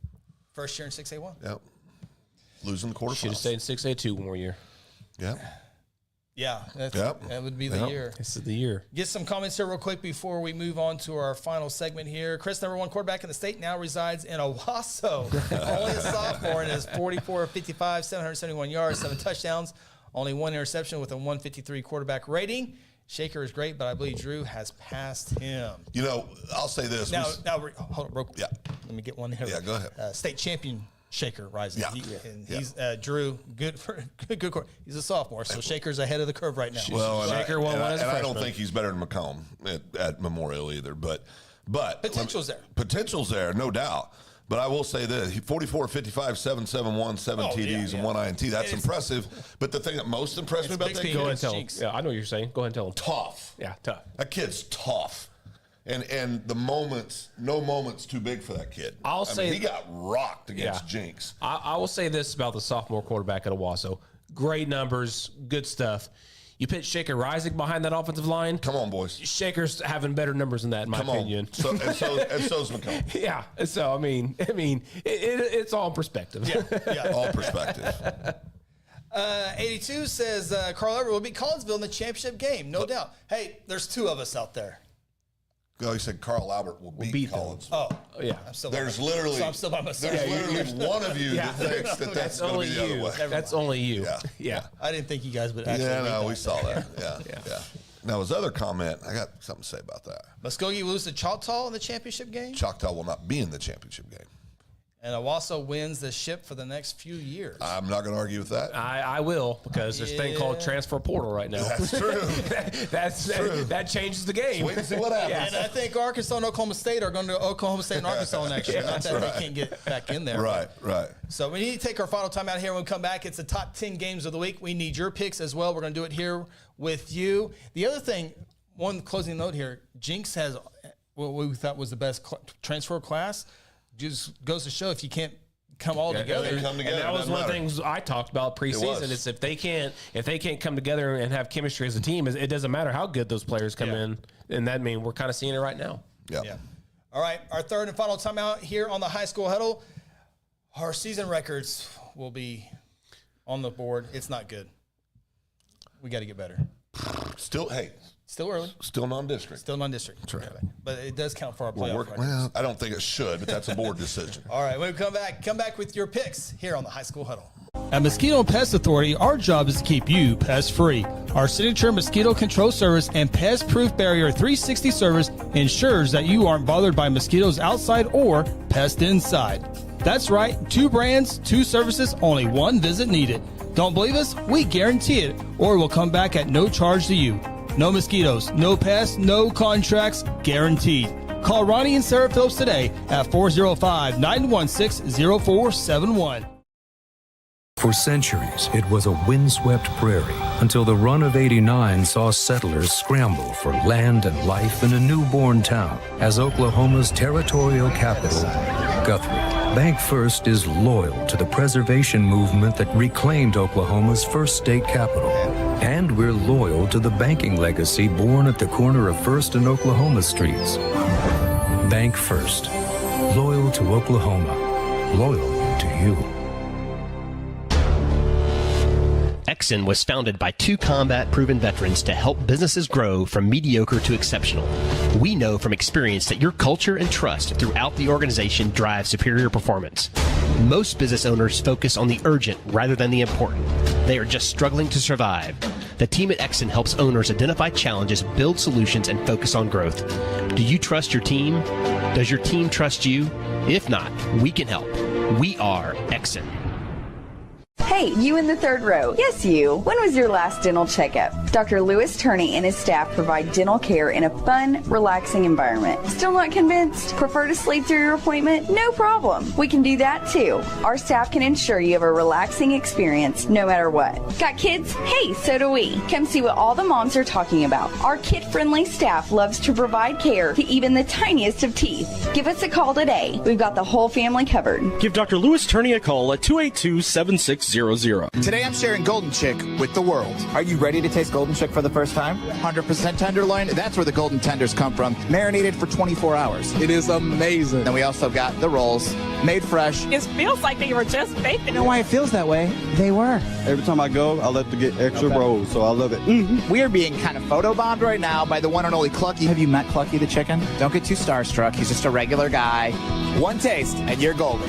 First year in 6A1. Yep. Losing the quarterfinals. Should have stayed in 6A2 one more year. Yep. Yeah, that would be the year. This is the year. Get some comments here real quick before we move on to our final segment here. Chris, number 1 quarterback in the state, now resides in Owasso. Only a sophomore and is 44-55, 771 yards, 7 touchdowns, only 1 interception with a 153 quarterback rating. Shaker is great, but I believe Drew has passed him. You know, I'll say this. Now hold on, real quick. Yeah. Let me get one here. Yeah, go ahead. State champion Shaker rising. Yeah. He's Drew, good. He's a sophomore, so Shaker's ahead of the curve right now. Well, Shaker won one as a and I freshman. don't think he's better than McComb at Memorial either. But Potential's there. Potential's there, no doubt. But I will say this: 44-55, 771, 7 TDs, and 1 INT. That's impressive. But the thing that most impressed me about that kid, Go ahead and tell him. Yeah, I know what you're saying. Go ahead and tell him. Tough. Yeah, tough. That kid's tough. And the moments, no moments too big for that kid. I mean, he got rocked against Jinx. I will say this about the sophomore quarterback at Owasso. Great numbers, good stuff. You put Shaker Rising behind that offensive line. Come on, boys. Shaker's having better numbers than that, in my opinion. And so's McComb. Yeah. So I mean, it's all in perspective. Yeah. All perspective. 82 says Carl Everett will beat Collinsville in the championship game, no doubt. Hey, there's 2 of us out there. Oh, he said Carl Albert will beat Collins. Oh, yeah. There's literally, I'm still by myself. There's literally one of you that thinks that's going to be the other way. That's only you. Yeah. I didn't think you guys would actually. Yeah, beat no, that. we saw that. Yeah. Now, his other comment, I got something to say about that. Muskogee will lose to Choctaw in the championship game. Choctaw will not be in the championship game. And Owasso wins the ship for the next few years. I'm not going to argue with that. I will, because there's a thing called transfer portal right now. That's true. That's true. That changes the game. Wait and see what happens. And I think Arkansas and Oklahoma State are going to Oklahoma State and Arkansas next year. Not that they can't get back in there. Right. So we need to take our final time out here. When we come back, it's the top 10 games of the week. We need your picks as well. We're going to do it here with you. The other thing, one closing note here, Jinx has what we thought was the best transfer class. Just goes to show if you can't come all together. They come together. And that was one of the things I talked about preseason. Is if they can't come together and have chemistry as a team, it doesn't matter how good those players come in. And that means we're kind of seeing it right now. Yeah. All right, our third and final timeout here on the High School Huddle. Our season records will be on the board. It's not good. We got to get better. Still early. Still non-district. That's right. But it does count for our playoff records. Well, I don't think it should, but that's a board decision. All right, when we come back with your picks here on the High School Huddle. At Mosquito and Pest Authority, our job is to keep you pest-free. Our signature mosquito control service and pest-proof barrier 360 service ensures that you aren't bothered by mosquitoes outside or pests inside. That's right, 2 brands, 2 services, only 1 visit needed. Don't believe us? We guarantee it, or we'll come back at no charge to you. No mosquitoes, no pests, no contracts, guaranteed. Call Ronnie and Sarah Phillips today at 405-916-0471. For centuries, it was a windswept prairie until the run of '89 saw settlers scramble for land and life in a newborn town as Oklahoma's territorial capital, Guthrie. Bank First is loyal to the preservation movement that reclaimed Oklahoma's first state capital. And we're loyal to the banking legacy born at the corner of First and Oklahoma Streets. Bank First. Loyal to Oklahoma. Loyal to you. Exxon was founded by 2 combat-proven veterans to help businesses grow from mediocre to exceptional. We know from experience that your culture and trust throughout the organization drive superior performance. Most business owners focus on the urgent rather than the important. They are just struggling to survive. The team at Exxon helps owners identify challenges, build solutions, and focus on growth. Do you trust your team? Does your team trust you? If not, we can help. We are Exxon. Hey, you in the third row. Yes, you. When was your last dental checkup? Dr. Louis Turney and his staff provide dental care in a fun, relaxing environment. Still not convinced? Prefer to sleep through your appointment? No problem. We can do that too. Our staff can ensure you have a relaxing experience no matter what. Got kids? Hey, so do we. Come see what all the moms are talking about. Our kid-friendly staff loves to provide care to even the tiniest of teeth. Give us a call today. We've got the whole family covered. Give Dr. Louis Turney a call at 282-7600. Today I'm sharing Golden Chick with the world. Are you ready to taste Golden Chick for the first time? 100% tenderloin. That's where the golden tenders come from. Marinated for 24 hours. It is amazing. Then we also got the rolls, made fresh. It feels like they were just baked. You know why it feels that way? They were. Every time I go, I love to get extra rolls, so I love it. We are being kind of photobombed right now by the one and only Clucky. Have you met Clucky the chicken? Don't get too starstruck. He's just a regular guy. One taste, and you're golden.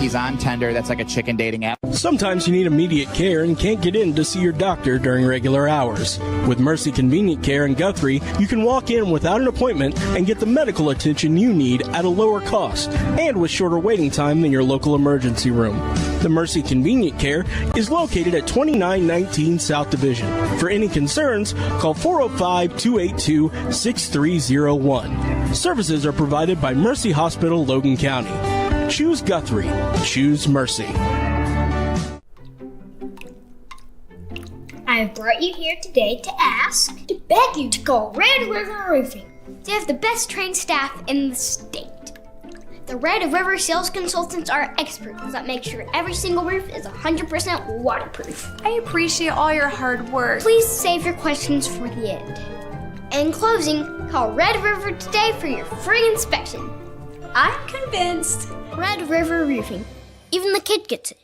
He's on Tender. That's like a chicken dating app. Sometimes you need immediate care and can't get in to see your doctor during regular hours. With Mercy Convenient Care in Guthrie, you can walk in without an appointment and get the medical attention you need at a lower cost and with shorter waiting time than your local emergency room. The Mercy Convenient Care is located at 2919 South Division. For any concerns, call 405-282-6301. Services are provided by Mercy Hospital, Logan County. Choose Guthrie. Choose Mercy. I have brought you here today to beg you to call Red River Roofing. They have the best trained staff in the state. The Red River sales consultants are experts that make sure every single roof is 100% waterproof. I appreciate all your hard work. Please save your questions for the end. In closing, call Red River today for your free inspection. I'm convinced. Red River Roofing. Even the kid gets it.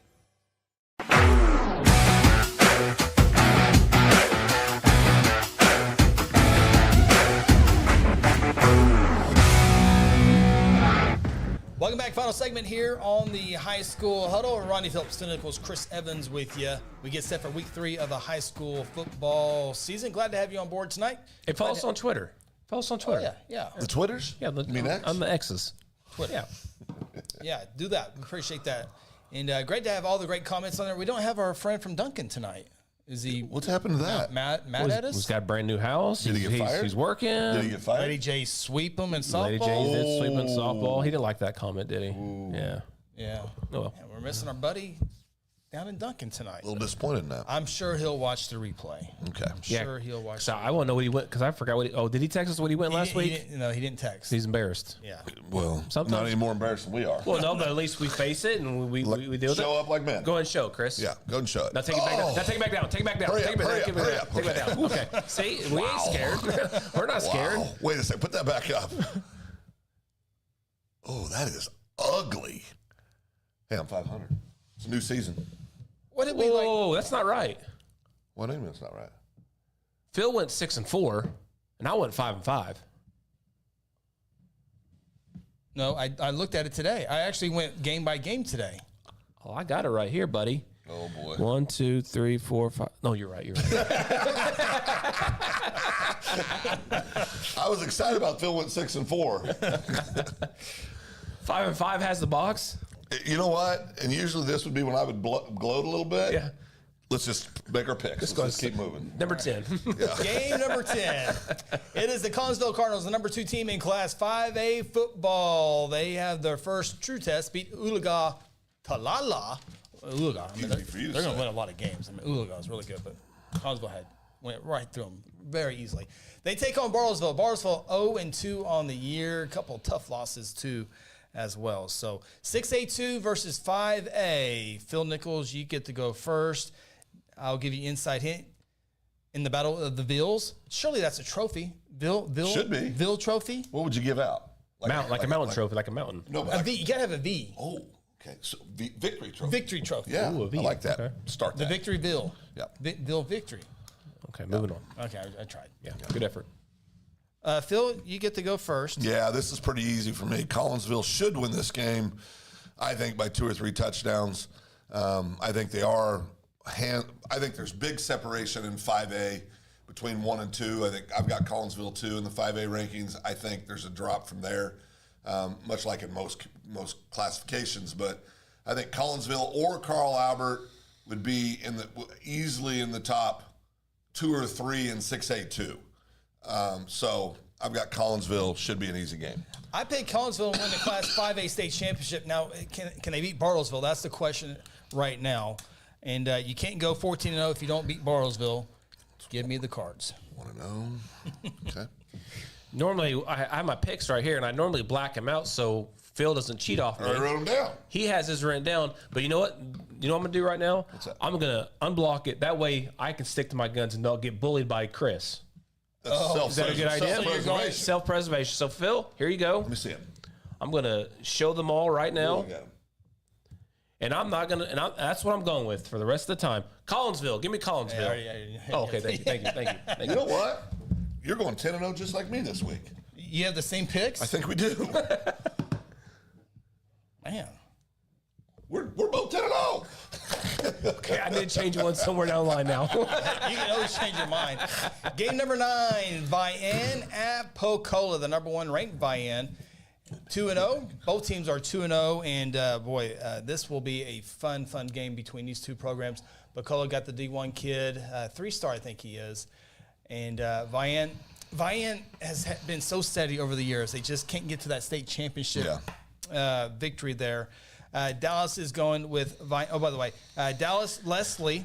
Welcome back. Final segment here on the High School Huddle. Ronnie Phillips, Nichols, Chris Evans with you. We get set for week 3 of the high school football season. Glad to have you on board tonight. Hey, follow us on Twitter. Follow us on Twitter. Oh, yeah. The Twitters? Yeah, You mean X? on the X's. Twitter. Yeah. Yeah, do that. We appreciate that. And great to have all the great comments on there. We don't have our friend from Duncan tonight. Is he? What's happened to that? Mad at us? He's got a brand new house. Did he get fired? He's working. Did he get fired? Lady J sweep him in softball. Lady J did sweep in softball. He didn't like that comment, did he? Ooh. Yeah. Yeah. Oh, well. Yeah, we're missing our buddy down in Duncan tonight. A little disappointed now. I'm sure he'll watch the replay. Okay. I'm sure he'll watch. So I want to know what he went because I forgot what. Did he text us what he went last week? No, he didn't text. He's embarrassed. Yeah. Well, Sometimes. not any more embarrassed than we are. Well, no, but at least we face it and we deal with it. Show up like men. Go ahead and show, Chris. Yeah, go and show it. Now take it back down. Now take it back down. Take it back down. Hurry Take it up, back hurry down. up, hurry up. Take it back down. Okay. See, we ain't scared. We're not scared. Wow. Wait a second. Put that back up. Oh, that is ugly. Hey, I'm 500. It's a new season. What did we like? Whoa, that's not right. What do you mean it's not right? Phil went 6-4, and I went 5-5. No, I looked at it today. I actually went game by game today. Oh, I got it right here, buddy. Oh boy. 1, 2, 3, 4, 5. No, you're right. You're right. I was excited about Phil went 6-4. 5-5 has the box. You know what? And usually this would be when I would gloat a little bit. Yeah. Let's just make our picks. Let's just keep moving. Number 10. Game number 10. It is the Collinsville Cardinals, the number 2 team in Class 5A football. They have their first true test, beat Ulaga Talala. Ulaga. I mean, they're going to win a lot of games. I mean, Ulaga is really good, but Collinsville went right through them very easily. They take on Bartlesville. Bartlesville 0-2 on the year. A couple of tough losses, too, as well. So 6A2 versus 5A. Phil Nichols, you get to go first. I'll give you inside hint. In the Battle of the Villes, surely that's a trophy. Ville Should be. Ville trophy. What would you give out? Like a mountain trophy, like a mountain. No, A V. You gotta have a V. Oh, okay. So victory trophy. Victory trophy. Yeah, Ooh, a V. I like that. Okay. Start The that. Victory Ville. Yeah. Ville Victory. Okay, moving on. Okay, I tried. Yeah, good effort. Phil, you get to go first. Yeah, this is pretty easy for me. Collinsville should win this game. I think by 2 or 3 touchdowns. I think they are. I think there's big separation in 5A between 1 and 2. I think I've got Collinsville 2 in the 5A rankings. I think there's a drop from there, much like in most classifications. But I think Collinsville or Carl Albert would be easily in the top 2 or 3 in 6A too. So I've got Collinsville. Should be an easy game. I picked Collinsville to win the Class 5A state championship. Now, can they beat Bartlesville? That's the question right now. And you can't go 14-0 if you don't beat Bartlesville. Give me the cards. 1-0. Okay. Normally, I have my picks right here, and I normally black them out so Phil doesn't cheat off me. I wrote them down. He has his written down, but you know what? You know what I'm going to do right now? What's that? I'm going to unblock it. That way, I can stick to my guns and not get bullied by Chris. That's Is that a good idea? Self-preservation. Self-preservation. So, Phil, here you go. Let me see them. I'm going to show them all right now. Look at 'em. And I'm not going to, that's what I'm going with for the rest of the time. Collinsville. Give me Collinsville. Oh, okay. Thank you. You know what? You're going 10-0 just like me this week. You have the same picks? I think we do. Man. We're both 10-0. Okay, I need to change one somewhere down the line now. You can always change your mind. Game number 9, Vian at Pocola, the number 1 ranked Vian. 2-0. Both teams are 2-0, and this will be a fun game between these two programs. Pocola got the D1 kid, 3-star I think he is, and Vian has been so steady over the years. They just can't get to that state championship victory there. Dallas is going with Dallas Leslie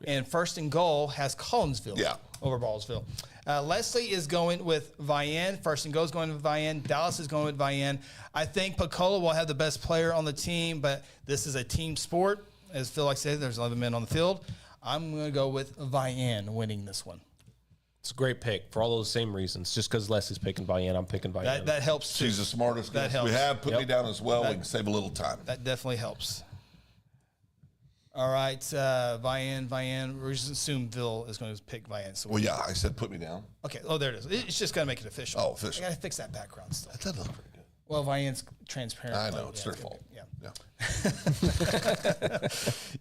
and first and goal has Collinsville over Ballsville. Leslie is going with Vian. First and goal is going with Vian. Dallas is going with Vian. I think Pocola will have the best player on the team, but this is a team sport. As Phil likes to say, there's 11 men on the field. I'm going to go with Vian winning this one. It's a great pick for all those same reasons. Just because Leslie's picking Vian, I'm picking Vian. That helps too. She's the smartest guy. That helps. We have put me down as well. We can save a little time. That definitely helps. All right, Vian. We're just assume Phil is going to pick Vian. So I said put me down. Okay. Oh, there it is. It's just got to make it official. Oh, official. I got to fix that background still. That doesn't look pretty good. Well, Vian's transparent. I know. It's their fault. Yeah.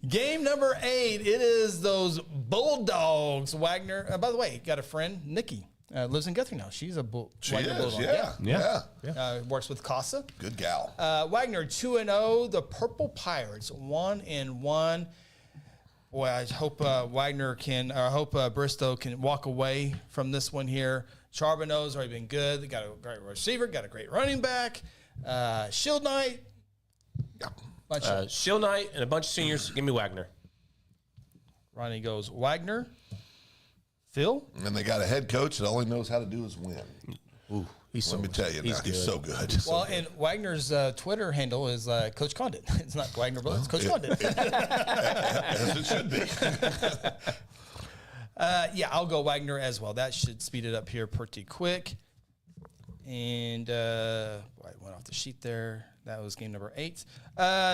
Game number 8. It is those Bulldogs. Wagner. By the way, got a friend, Nikki. Lives in Guthrie now. She's a Wagner Bulldog. Yeah. Works with Casa. Good gal. Wagner 2-0. The Purple Pirates 1-1. Boy, I hope Bristow can walk away from this one here. Charbonneau's already been good. They got a great receiver. Got a great running back. Shield Knight. Shield Knight and a bunch of seniors. Give me Wagner. Ronnie goes Wagner. Phil? And they got a head coach that all he knows how to do is win. Ooh, Let me tell you now, he's so good. Well, and Wagner's Twitter handle is Coach Condit. It's not Wagner, but it's Coach Condit. As it should be. I'll go Wagner as well. That should speed it up here pretty quick. And I went off the sheet there. That was game number 8.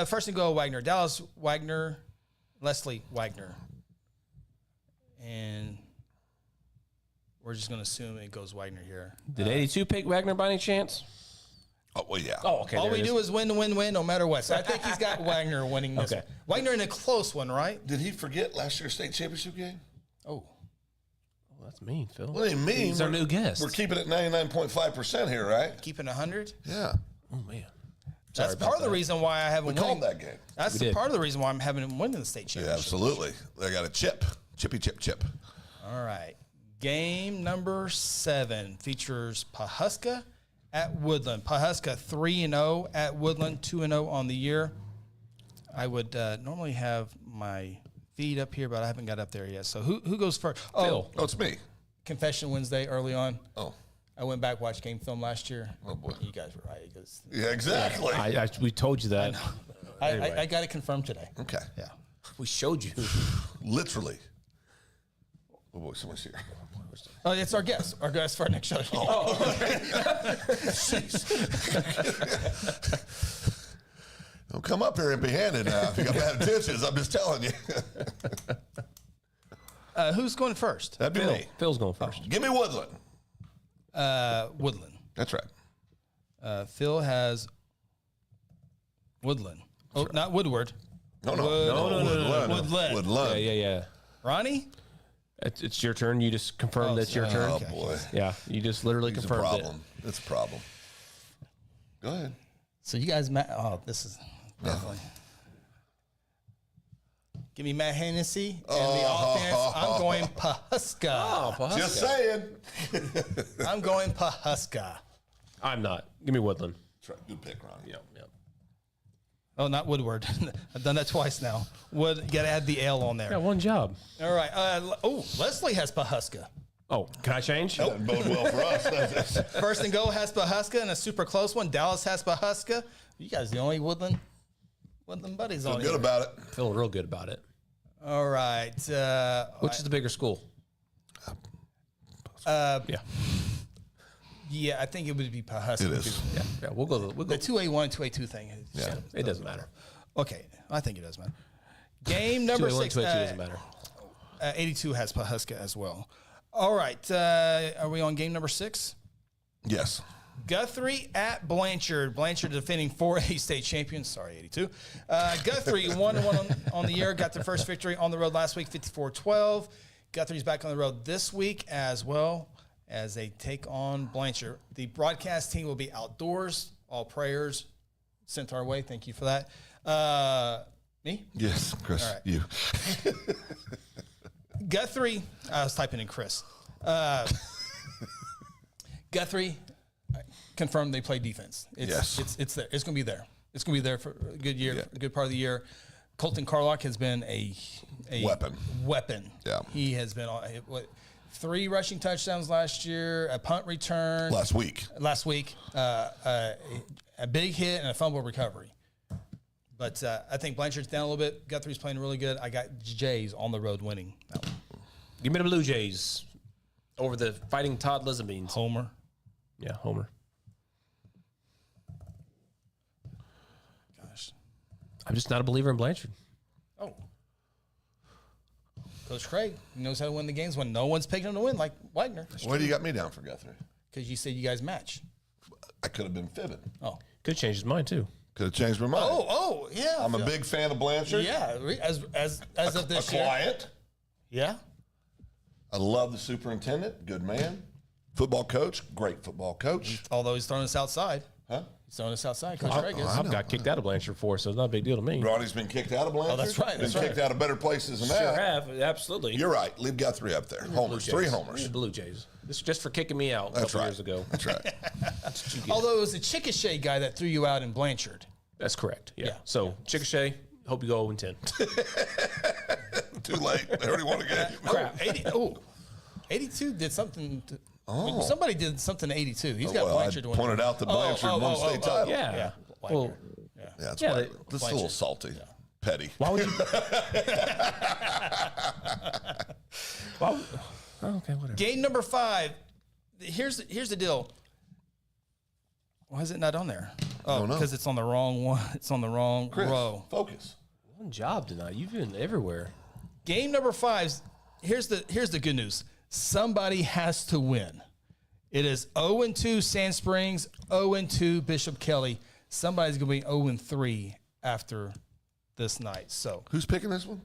First and goal, Wagner. Dallas Wagner. Leslie Wagner. And we're just going to assume it goes Wagner here. Did 82 pick Wagner by any chance? Oh, well, yeah. Oh, okay. All we do is win, no matter what. So I think he's got Wagner winning this one. Wagner in a close one, right? Did he forget last year's state championship game? Oh, that's mean, Phil. What do you mean? He's our new guest. We're keeping it 99.5% here, right? Keeping 100? Yeah. Oh, man. That's part of the reason why I haven't called that game. That's part of the reason why I'm having him win the state championship. Yeah, absolutely. They got a chip. Chippy chip. All right. Game number 7 features Pawhuska at Woodland. Pawhuska 3-0 at Woodland, 2-0 on the year. I would normally have my feed up here, but I haven't got up there yet. So who goes first? Phil. Oh, it's me. Confession Wednesday early on. Oh. I went back, watched game film last year. Oh, boy. You guys were right. Yeah, exactly. We told you that. I got it confirmed today. Okay. Yeah. We showed you. Literally. Oh, boy, someone's here. Oh, it's our guest. Our guest for our next show. Oh, jeez. Don't come up here empty-handed now. If you got bad intentions, I'm just telling you. Who's going first? That'd be me. Phil's going first. Give me Woodland. Woodland. That's right. Phil has Woodland. Oh, not Woodward. No. Woodland. Yeah. Ronnie? It's your turn. You just confirmed that's your turn. Oh, boy. Yeah, you just literally He's confirmed a problem. It's a problem. Go ahead. So you guys, this is definitely. Give me Matt Hennessy and the offense. I'm going Pahuska. Oh, Pahuska. Just saying. I'm going Pahuska. I'm not. Give me Woodland. Good pick, Ronnie. Yep. Oh, not Woodward. I've done that twice now. You got to add the L on there. Got one job. All right. Leslie has Pahuska. Oh, can I change? That doesn't bode well for us. First and Goal has Pahuska, and a super close one. Dallas has Pahuska. You guys the only Woodland buddies on Feel here. good about it. Feeling real good about it. All right. Which is the bigger school? Yeah, I think it would be Pahuska. It is. Yeah. We'll go. The 2A1, 2A2 thing. Yeah, it doesn't matter. Okay, I think it does matter. Game number 6. 2A2 doesn't matter. 82 has Pahuska as well. All right. Are we on game number 6? Yes. Guthrie at Blanchard. Blanchard defending 4A state champions. Sorry, 82. Guthrie 1-1 on the year. Got their first victory on the road last week, 54-12. Guthrie's back on the road this week as well as they take on Blanchard. The broadcast team will be outdoors. All prayers sent our way. Thank you for that. Me? Yes, Chris. All right. You. Guthrie, I was typing in Chris. Guthrie confirmed they play defense. It's there. It's going to be there. It's going to be there for a good year, a good part of the year. Colton Carlock has been a weapon. Yeah. He has been on 3 rushing touchdowns last year, a punt return. Last week. A big hit and a fumble recovery. But I think Blanchard's down a little bit. Guthrie's playing really good. I got Jays on the road winning. Give me the Blue Jays over the Fighting Todd Lizamines. Homer. Yeah, Homer. Gosh. I'm just not a believer in Blanchard. Oh. Coach Craig knows how to win the games when no one's picking him to win, like Wagner. Why do you got me down for Guthrie? Because you said you guys match. I could have been fibbing. Oh. Could change his mind, too. Could have changed my mind. Oh, yeah. I'm a big fan of Blanchard. Yeah, as of this year. A client. Yeah. I love the superintendent. Good man. Football coach. Great football coach. Although he's throwing us outside. Huh? He's throwing us outside. Coach Craig is. I've got kicked out of Blanchard before, so it's not a big deal to me. Ronnie's been kicked out of Blanchard. Oh, that's right. Been kicked out of better places than that. Sure have. Absolutely. You're right. Leave Guthrie up there. Homers. 3 homers. Blue Jays. This is just for kicking me out a That's couple right. years ago. That's right. Although it was the Chickasha guy that threw you out in Blanchard. That's correct. Yeah. So, Chickasha, hope you go 0-10. Too late. They already won a game. Crap. 82 did something. Somebody did something to 82. He's got Blanchard. I pointed out that Blanchard won state title. Yeah. Well, that's why. This is a little salty. Yeah. Petty. Why would you? Okay, whatever. Game number 5. Here's the deal. Why is it not on there? Oh, because it's on the wrong one. It's on the wrong row. Focus. One job tonight. You've been everywhere. Game number 5. Here's the good news. Somebody has to win. It is 0-2 Sand Springs, 0-2 Bishop Kelly. Somebody's going to be 0-3 after this night. So who's picking this one?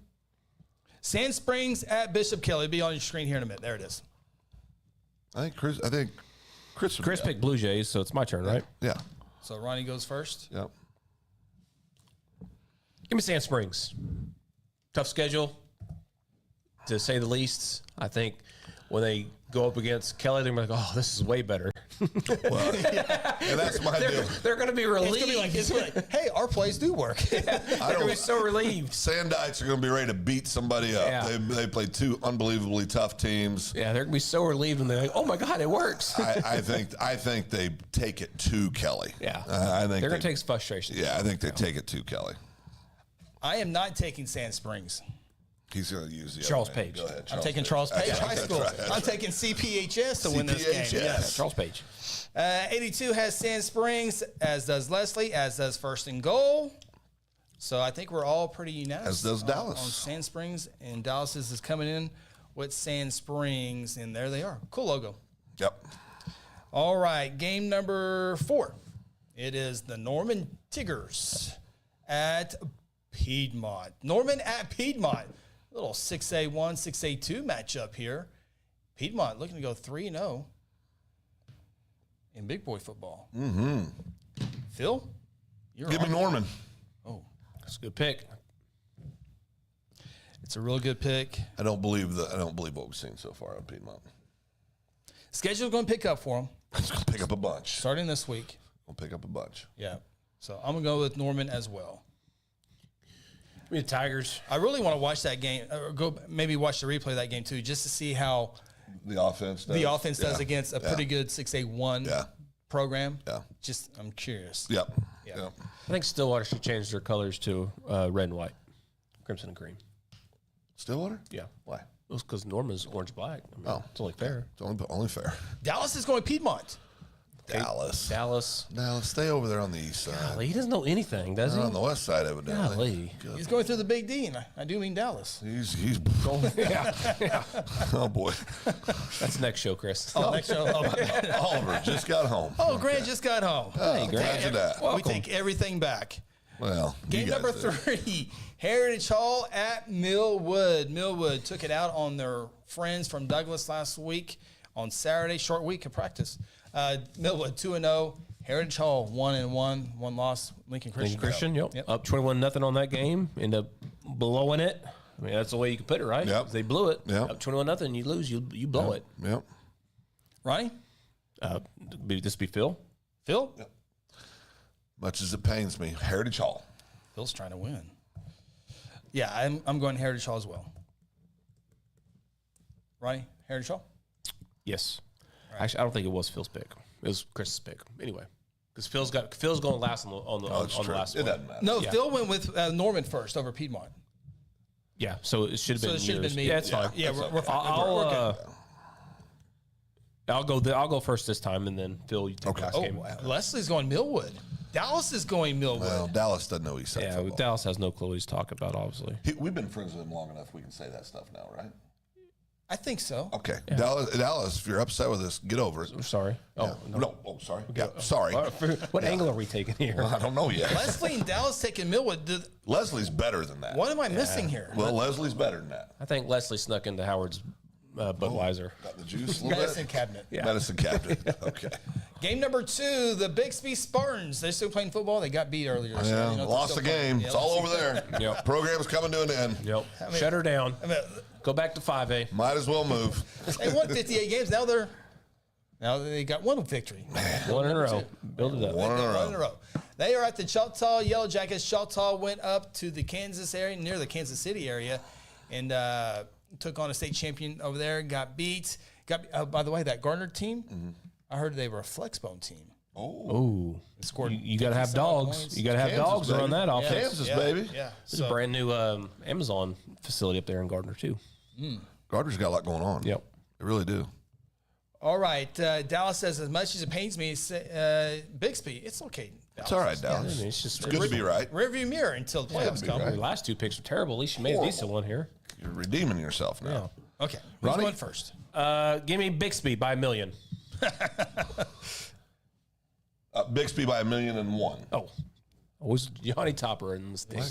Sand Springs at Bishop Kelly. It'll be on your screen here in a minute. There it is. I think Chris picked Blue Jays, so it's my turn, right? Yeah. So Ronnie goes first. Yep. Give me Sand Springs. Tough schedule, to say the least. I think when they go up against Kelly, they're like, oh, this is way better. Well, and that's my deal. They're going to be relieved. It's gonna be like, hey, our plays do work. They're going to be so relieved. Sandites are going to be ready to beat somebody up. Yeah. They played 2 unbelievably tough teams. Yeah, they're going to be so relieved when they're like, oh, my God, it works. I think they take it to Kelly. Yeah. I think they're going to take frustration. Yeah, I think they take it to Kelly. I am not taking Sand Springs. He's going to use the Charles other name. Page. Go ahead, I'm taking Charles Page High School. I'm taking CPHS to win this game. Yes. Charles Page. 82 has Sand Springs, as does Leslie, as does First and Goal. So I think we're all pretty unanimous. As does Dallas. On Sand Springs, and Dallas is coming in with Sand Springs, and there they are. Cool logo. Yep. All right, game number 4. It is the Norman Tigers at Piedmont. Norman at Piedmont. Little 6A1, 6A2 matchup here. Piedmont looking to go 3-0 in big boy football. Mm-hmm. Phil? Give me Norman. Oh, that's a good pick. It's a real good pick. I don't believe what we've seen so far on Piedmont. Schedule's going to pick up for them. It's going to pick up a bunch. Starting this week. We'll pick up a bunch. Yeah. So I'm going to go with Norman as well. Give me the Tigers. I really want to watch that game, or go maybe watch the replay of that game too, just to see how the offense does against a pretty good 6A1 program. Yeah. Just, I'm curious. Yep. Yep. I think Stillwater should change their colors to red and white, crimson and green. Stillwater? Yeah. Why? It was because Norman's orange black. I mean, it's only fair. It's only fair. Dallas is going Piedmont. Dallas, stay over there on the east side. Golly, he doesn't know anything, does he? On the west side, evidently. He's going through the Big D, and I do mean Dallas. He's going. Yeah. Oh boy. That's next show, Chris. Oh, next show. Oliver just got home. Oh, Grant just got home. Hey, Grant. Imagine that. We take everything back. Well, game number 3, Heritage Hall at Millwood. Millwood took it out on their friends from Douglas last week on Saturday. Short week of practice. Millwood 2-0. Heritage Hall 1-1. One loss. Lincoln Christian. Yep. Up 21-0 on that game. End up blowing it. I mean, that's the way you can put it, right? Yep. They blew it. Yep. Up 21-0, you lose. You blow it. Yep. Ronnie? This be Phil? Phil? Yep. Much as it pains me, Heritage Hall. Phil's trying to win. Yeah, I'm going Heritage Hall as well. Ronnie, Heritage Hall? Yes. Right. Actually, I don't think it was Phil's pick. It was Chris's pick. Anyway, because Phil's going last on the last one. It doesn't matter. No, Phil went with Norman first over Piedmont. Yeah, so it should have been. So it should have been me. Yeah, it's fine. Yeah, we're fine. We're good. I'll go first this time, and then Phil, you take the last game. Wow. Leslie's going Millwood. Dallas is going Millwood. Well, Dallas doesn't know East Side Yeah, football. Dallas has no clue what he's talking about, obviously. We've been friends with him long enough. We can say that stuff now, right? I think so. Okay, yeah. Dallas, if you're upset with us, get over it. I'm sorry. Oh no. Oh, sorry. Yeah, sorry. What angle are we taking here? Well, I don't know yet. Leslie and Dallas taking Millwood. Leslie's better than that. What am I missing here? Well, Leslie's better than that. I think Leslie snuck into Howard's Budweiser. Got the juice. Medicine cabinet. Yeah. Medicine cabinet. Okay. Game number 2, the Bixby Spartans. They're still playing football. They got beat earlier. Yeah, lost the game. It's all over there. Yep. Program's coming to an end. Yep. Shut her down. Go back to 5A. Might as well move. They won 58 games. Now they got one victory. One in a row. Build it up. One in a row. They are at the Choctaw Yellow Jackets. Choctaw went up to the Kansas area, near the Kansas City area, and took on a state champion over there. Got beat. By the way, that Gardner team, I heard they were a flexbone team. Oh, scored. You got to have dogs. points. You got to have dogs to run that offense. Kansas, baby. Yeah. There's a brand new Amazon facility up there in Gardner too. Gardner's got a lot going on. Yep, they really do. All right. Dallas says, as much as it pains me, Bixby, it's okay. It's all right, Dallas. Yeah, it's good to be right. Rearview mirror until the playoffs come. Your last 2 picks are terrible. At least you made a decent one here. You're redeeming yourself now. Yeah. Okay. Who's going first? Give me Bixby by $1 million. Bixby by $1,000,001. Oh, always Johnny Topper in this thing.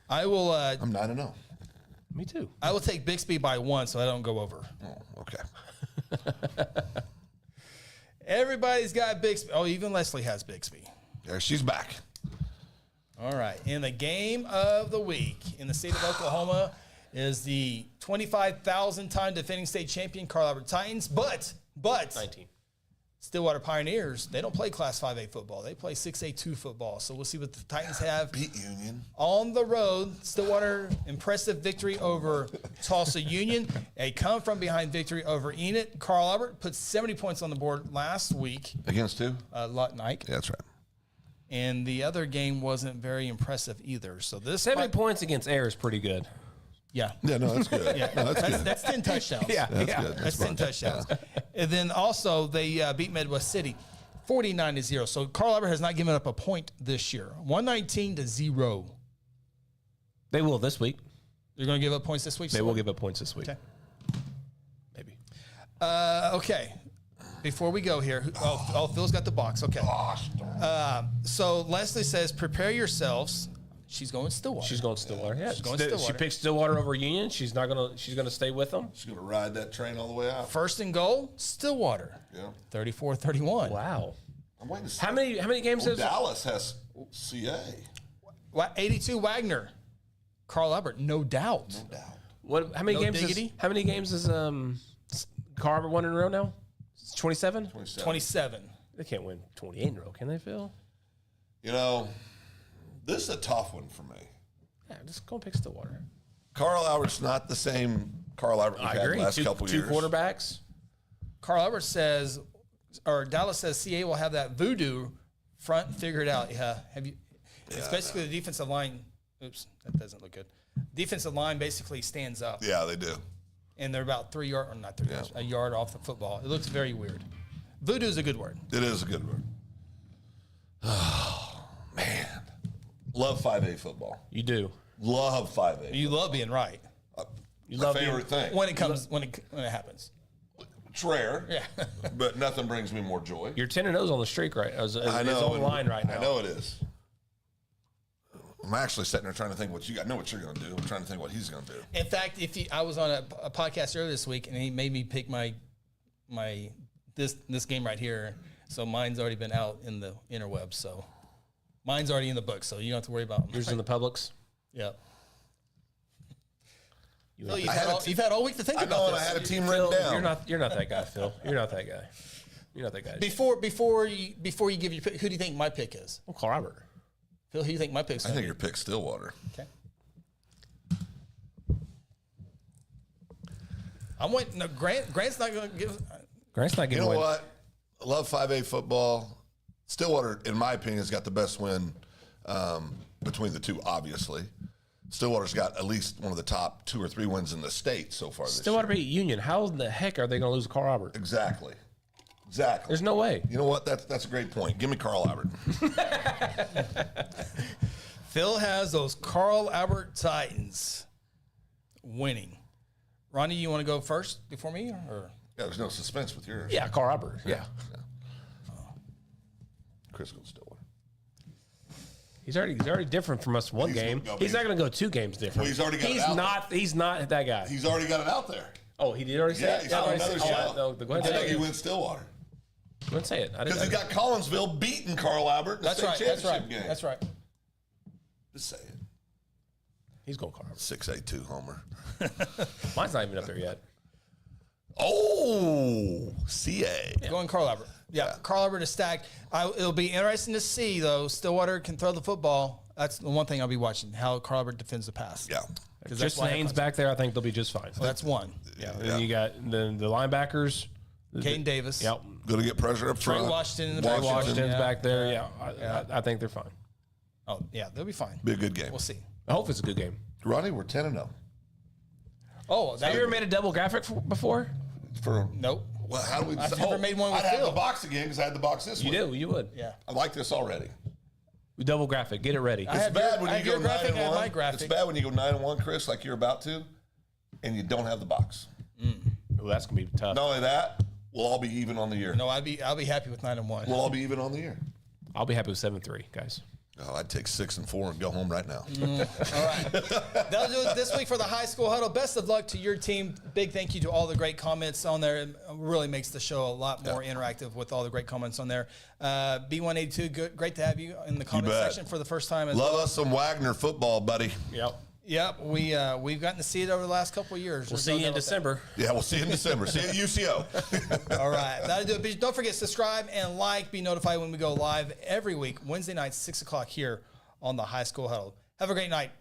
I will. I'm 9-0. Me too. I will take Bixby by 1, so I don't go over. Oh, okay. Everybody's got Bixby. Oh, even Leslie has Bixby. There, she's back. All right. In the game of the week in the state of Oklahoma is the 25,000-time defending state champion Carl Albert Titans, but 19. Stillwater Pioneers, they don't play Class 5A football. They play 6A2 football. So we'll see what the Titans have. Beat Union. On the road, Stillwater, impressive victory over Tulsa Union. A come-from-behind victory over Enid. Carl Albert put 70 points on the board last week. Against who? Lawton Ike. Yeah, that's right. And the other game wasn't very impressive either. So this 70 points against Air is pretty good. Yeah. Yeah, no, that's good. Yeah, no, that's good. That's 10 touchdowns. Yeah, That's good. That's 10 touchdowns. And then also they beat Midwest City 49-0. So Carl Albert has not given up a point this year. 119-0. They will this week. They're going to give up points this week? They will give up points this week. Okay. Maybe. Okay. before we go here. Phil's got the box. Okay. So Leslie says, prepare yourselves. She's going Stillwater. She's going Stillwater. Yeah, she's going Stillwater. She picked Stillwater over Union. She's gonna stay with them. She's gonna ride that train all the way out. First and goal, Stillwater. Yeah. 34-31. Wow. I'm waiting to see. How many games has Dallas has CA? 82 Wagner. Carl Albert, no doubt. No doubt. What? How many No games? diggity? How many games is Carl Albert won in a row now? 27. 27. They can't win 28 in a row, can they, Phil? You know, this is a tough one for me. Yeah, just go and pick Stillwater. Carl Albert's not the same Carl Albert we've had the last couple years. Two quarterbacks. Carl Albert says, or Dallas says, CA will have that voodoo front figured out. Yeah. It's basically the defensive line. Oops, that doesn't look good. Defensive line basically stands up. Yeah, they do. And they're about 3 yards, or not 3 yards, a yard off the football. It looks very weird. Voodoo is a good word. It is a good word. Oh, man. Love 5A football. You do. Love 5A. You love being right. You my love favorite thing. When it comes, when it happens. It's rare. Yeah. But nothing brings me more joy. You're 10-0 on the streak, right? It's on the line right now. I know it is. I'm actually sitting there trying to think I know what you're going to do. I'm trying to think what he's going to do. In fact, I was on a podcast earlier this week, and he made me pick this game right here. So mine's already been out in the interwebs. So mine's already in the book. So you don't have to worry about yours in the Publix. Yep. So you've had all week to think about this. I had a team written down. You're not that guy, Phil. You're not that guy. You're not that guy. Before you give your pick, who do you think my pick is? Well, Carl Albert. Phil, who do you think my pick's? I think your pick's Stillwater. Okay. I'm waiting. No, Grant's not going to give. Grant's not giving. You know what? I love 5A football. Stillwater, in my opinion, has got the best win between the two. Obviously, Stillwater's got at least one of the top 2 or 3 wins in the state so far this year. Stillwater beat Union. How the heck are they going to lose to Carl Albert? Exactly. There's no way. You know what? That's a great point. Give me Carl Albert. Phil has those Carl Albert Titans winning. Ronnie, you want to go first before me? Or? Yeah, there's no suspense with yours. Yeah, Carl Albert. Yeah. Chris goes Stillwater. He's already different from us one game. He's not going to go 2 games different. Well, he's already got it out there. He's not that guy. He's already got it out there. Oh, he did already say it? He's on another show. Go ahead. I think he went Stillwater. Go ahead and say it. Because he got Collinsville beating Carl Albert in the state championship game. That's right. Just say it. He's going Carl Albert. 682 homer. Mine's not even up there yet. Oh, CA. Yeah. Going Carl Albert. Yeah, Carl Albert is stacked. It'll be interesting to see, though. Stillwater can throw the football. That's the one thing I'll be watching, how Carl Albert defends the pass. Yeah. Just Haynes back there, I think they'll be just fine. So that's one. Yeah. And then you got the linebackers. Caden Davis. Yep. Going to get pressure up front. Trey Washington in the back. Washington's back there. Yeah. I think they're fine. Oh, yeah, they'll be fine. Be a good game. We'll see. I hope it's a good game. Ronnie, we're 10-0. Oh, have you ever made a double graphic before? Nope. Well, how do we? I've never made one with I'd have Phil. the box again because I had the box this week. You would. Yeah. I like this already. We double graphic. Get it ready. It's bad when you go 9-1. My graphic. It's bad when you go 9-1, Chris, like you're about to, and you don't have the box. Well, that's gonna be tough. Not only that, we'll all be even on the year. No, I'll be happy with 9-1. We'll all be even on the year. I'll be happy with 7-3, guys. Oh, I'd take 6-4 and go home right now. All right. That'll do it this week for the High School Huddle. Best of luck to your team. Big thank you to all the great comments on there. It really makes the show a lot more interactive with all the great comments on there. B182, great to have you in the comment section for the first time. Love us some Wagner football, buddy. Yep, we've gotten to see it over the last couple of years. We'll see you in December. Yeah, we'll see you in December. See you at UCO. All right, that'll do it. Don't forget, subscribe and like. Be notified when we go live every week, Wednesday nights, 6 o'clock here on the High School Huddle. Have a great night.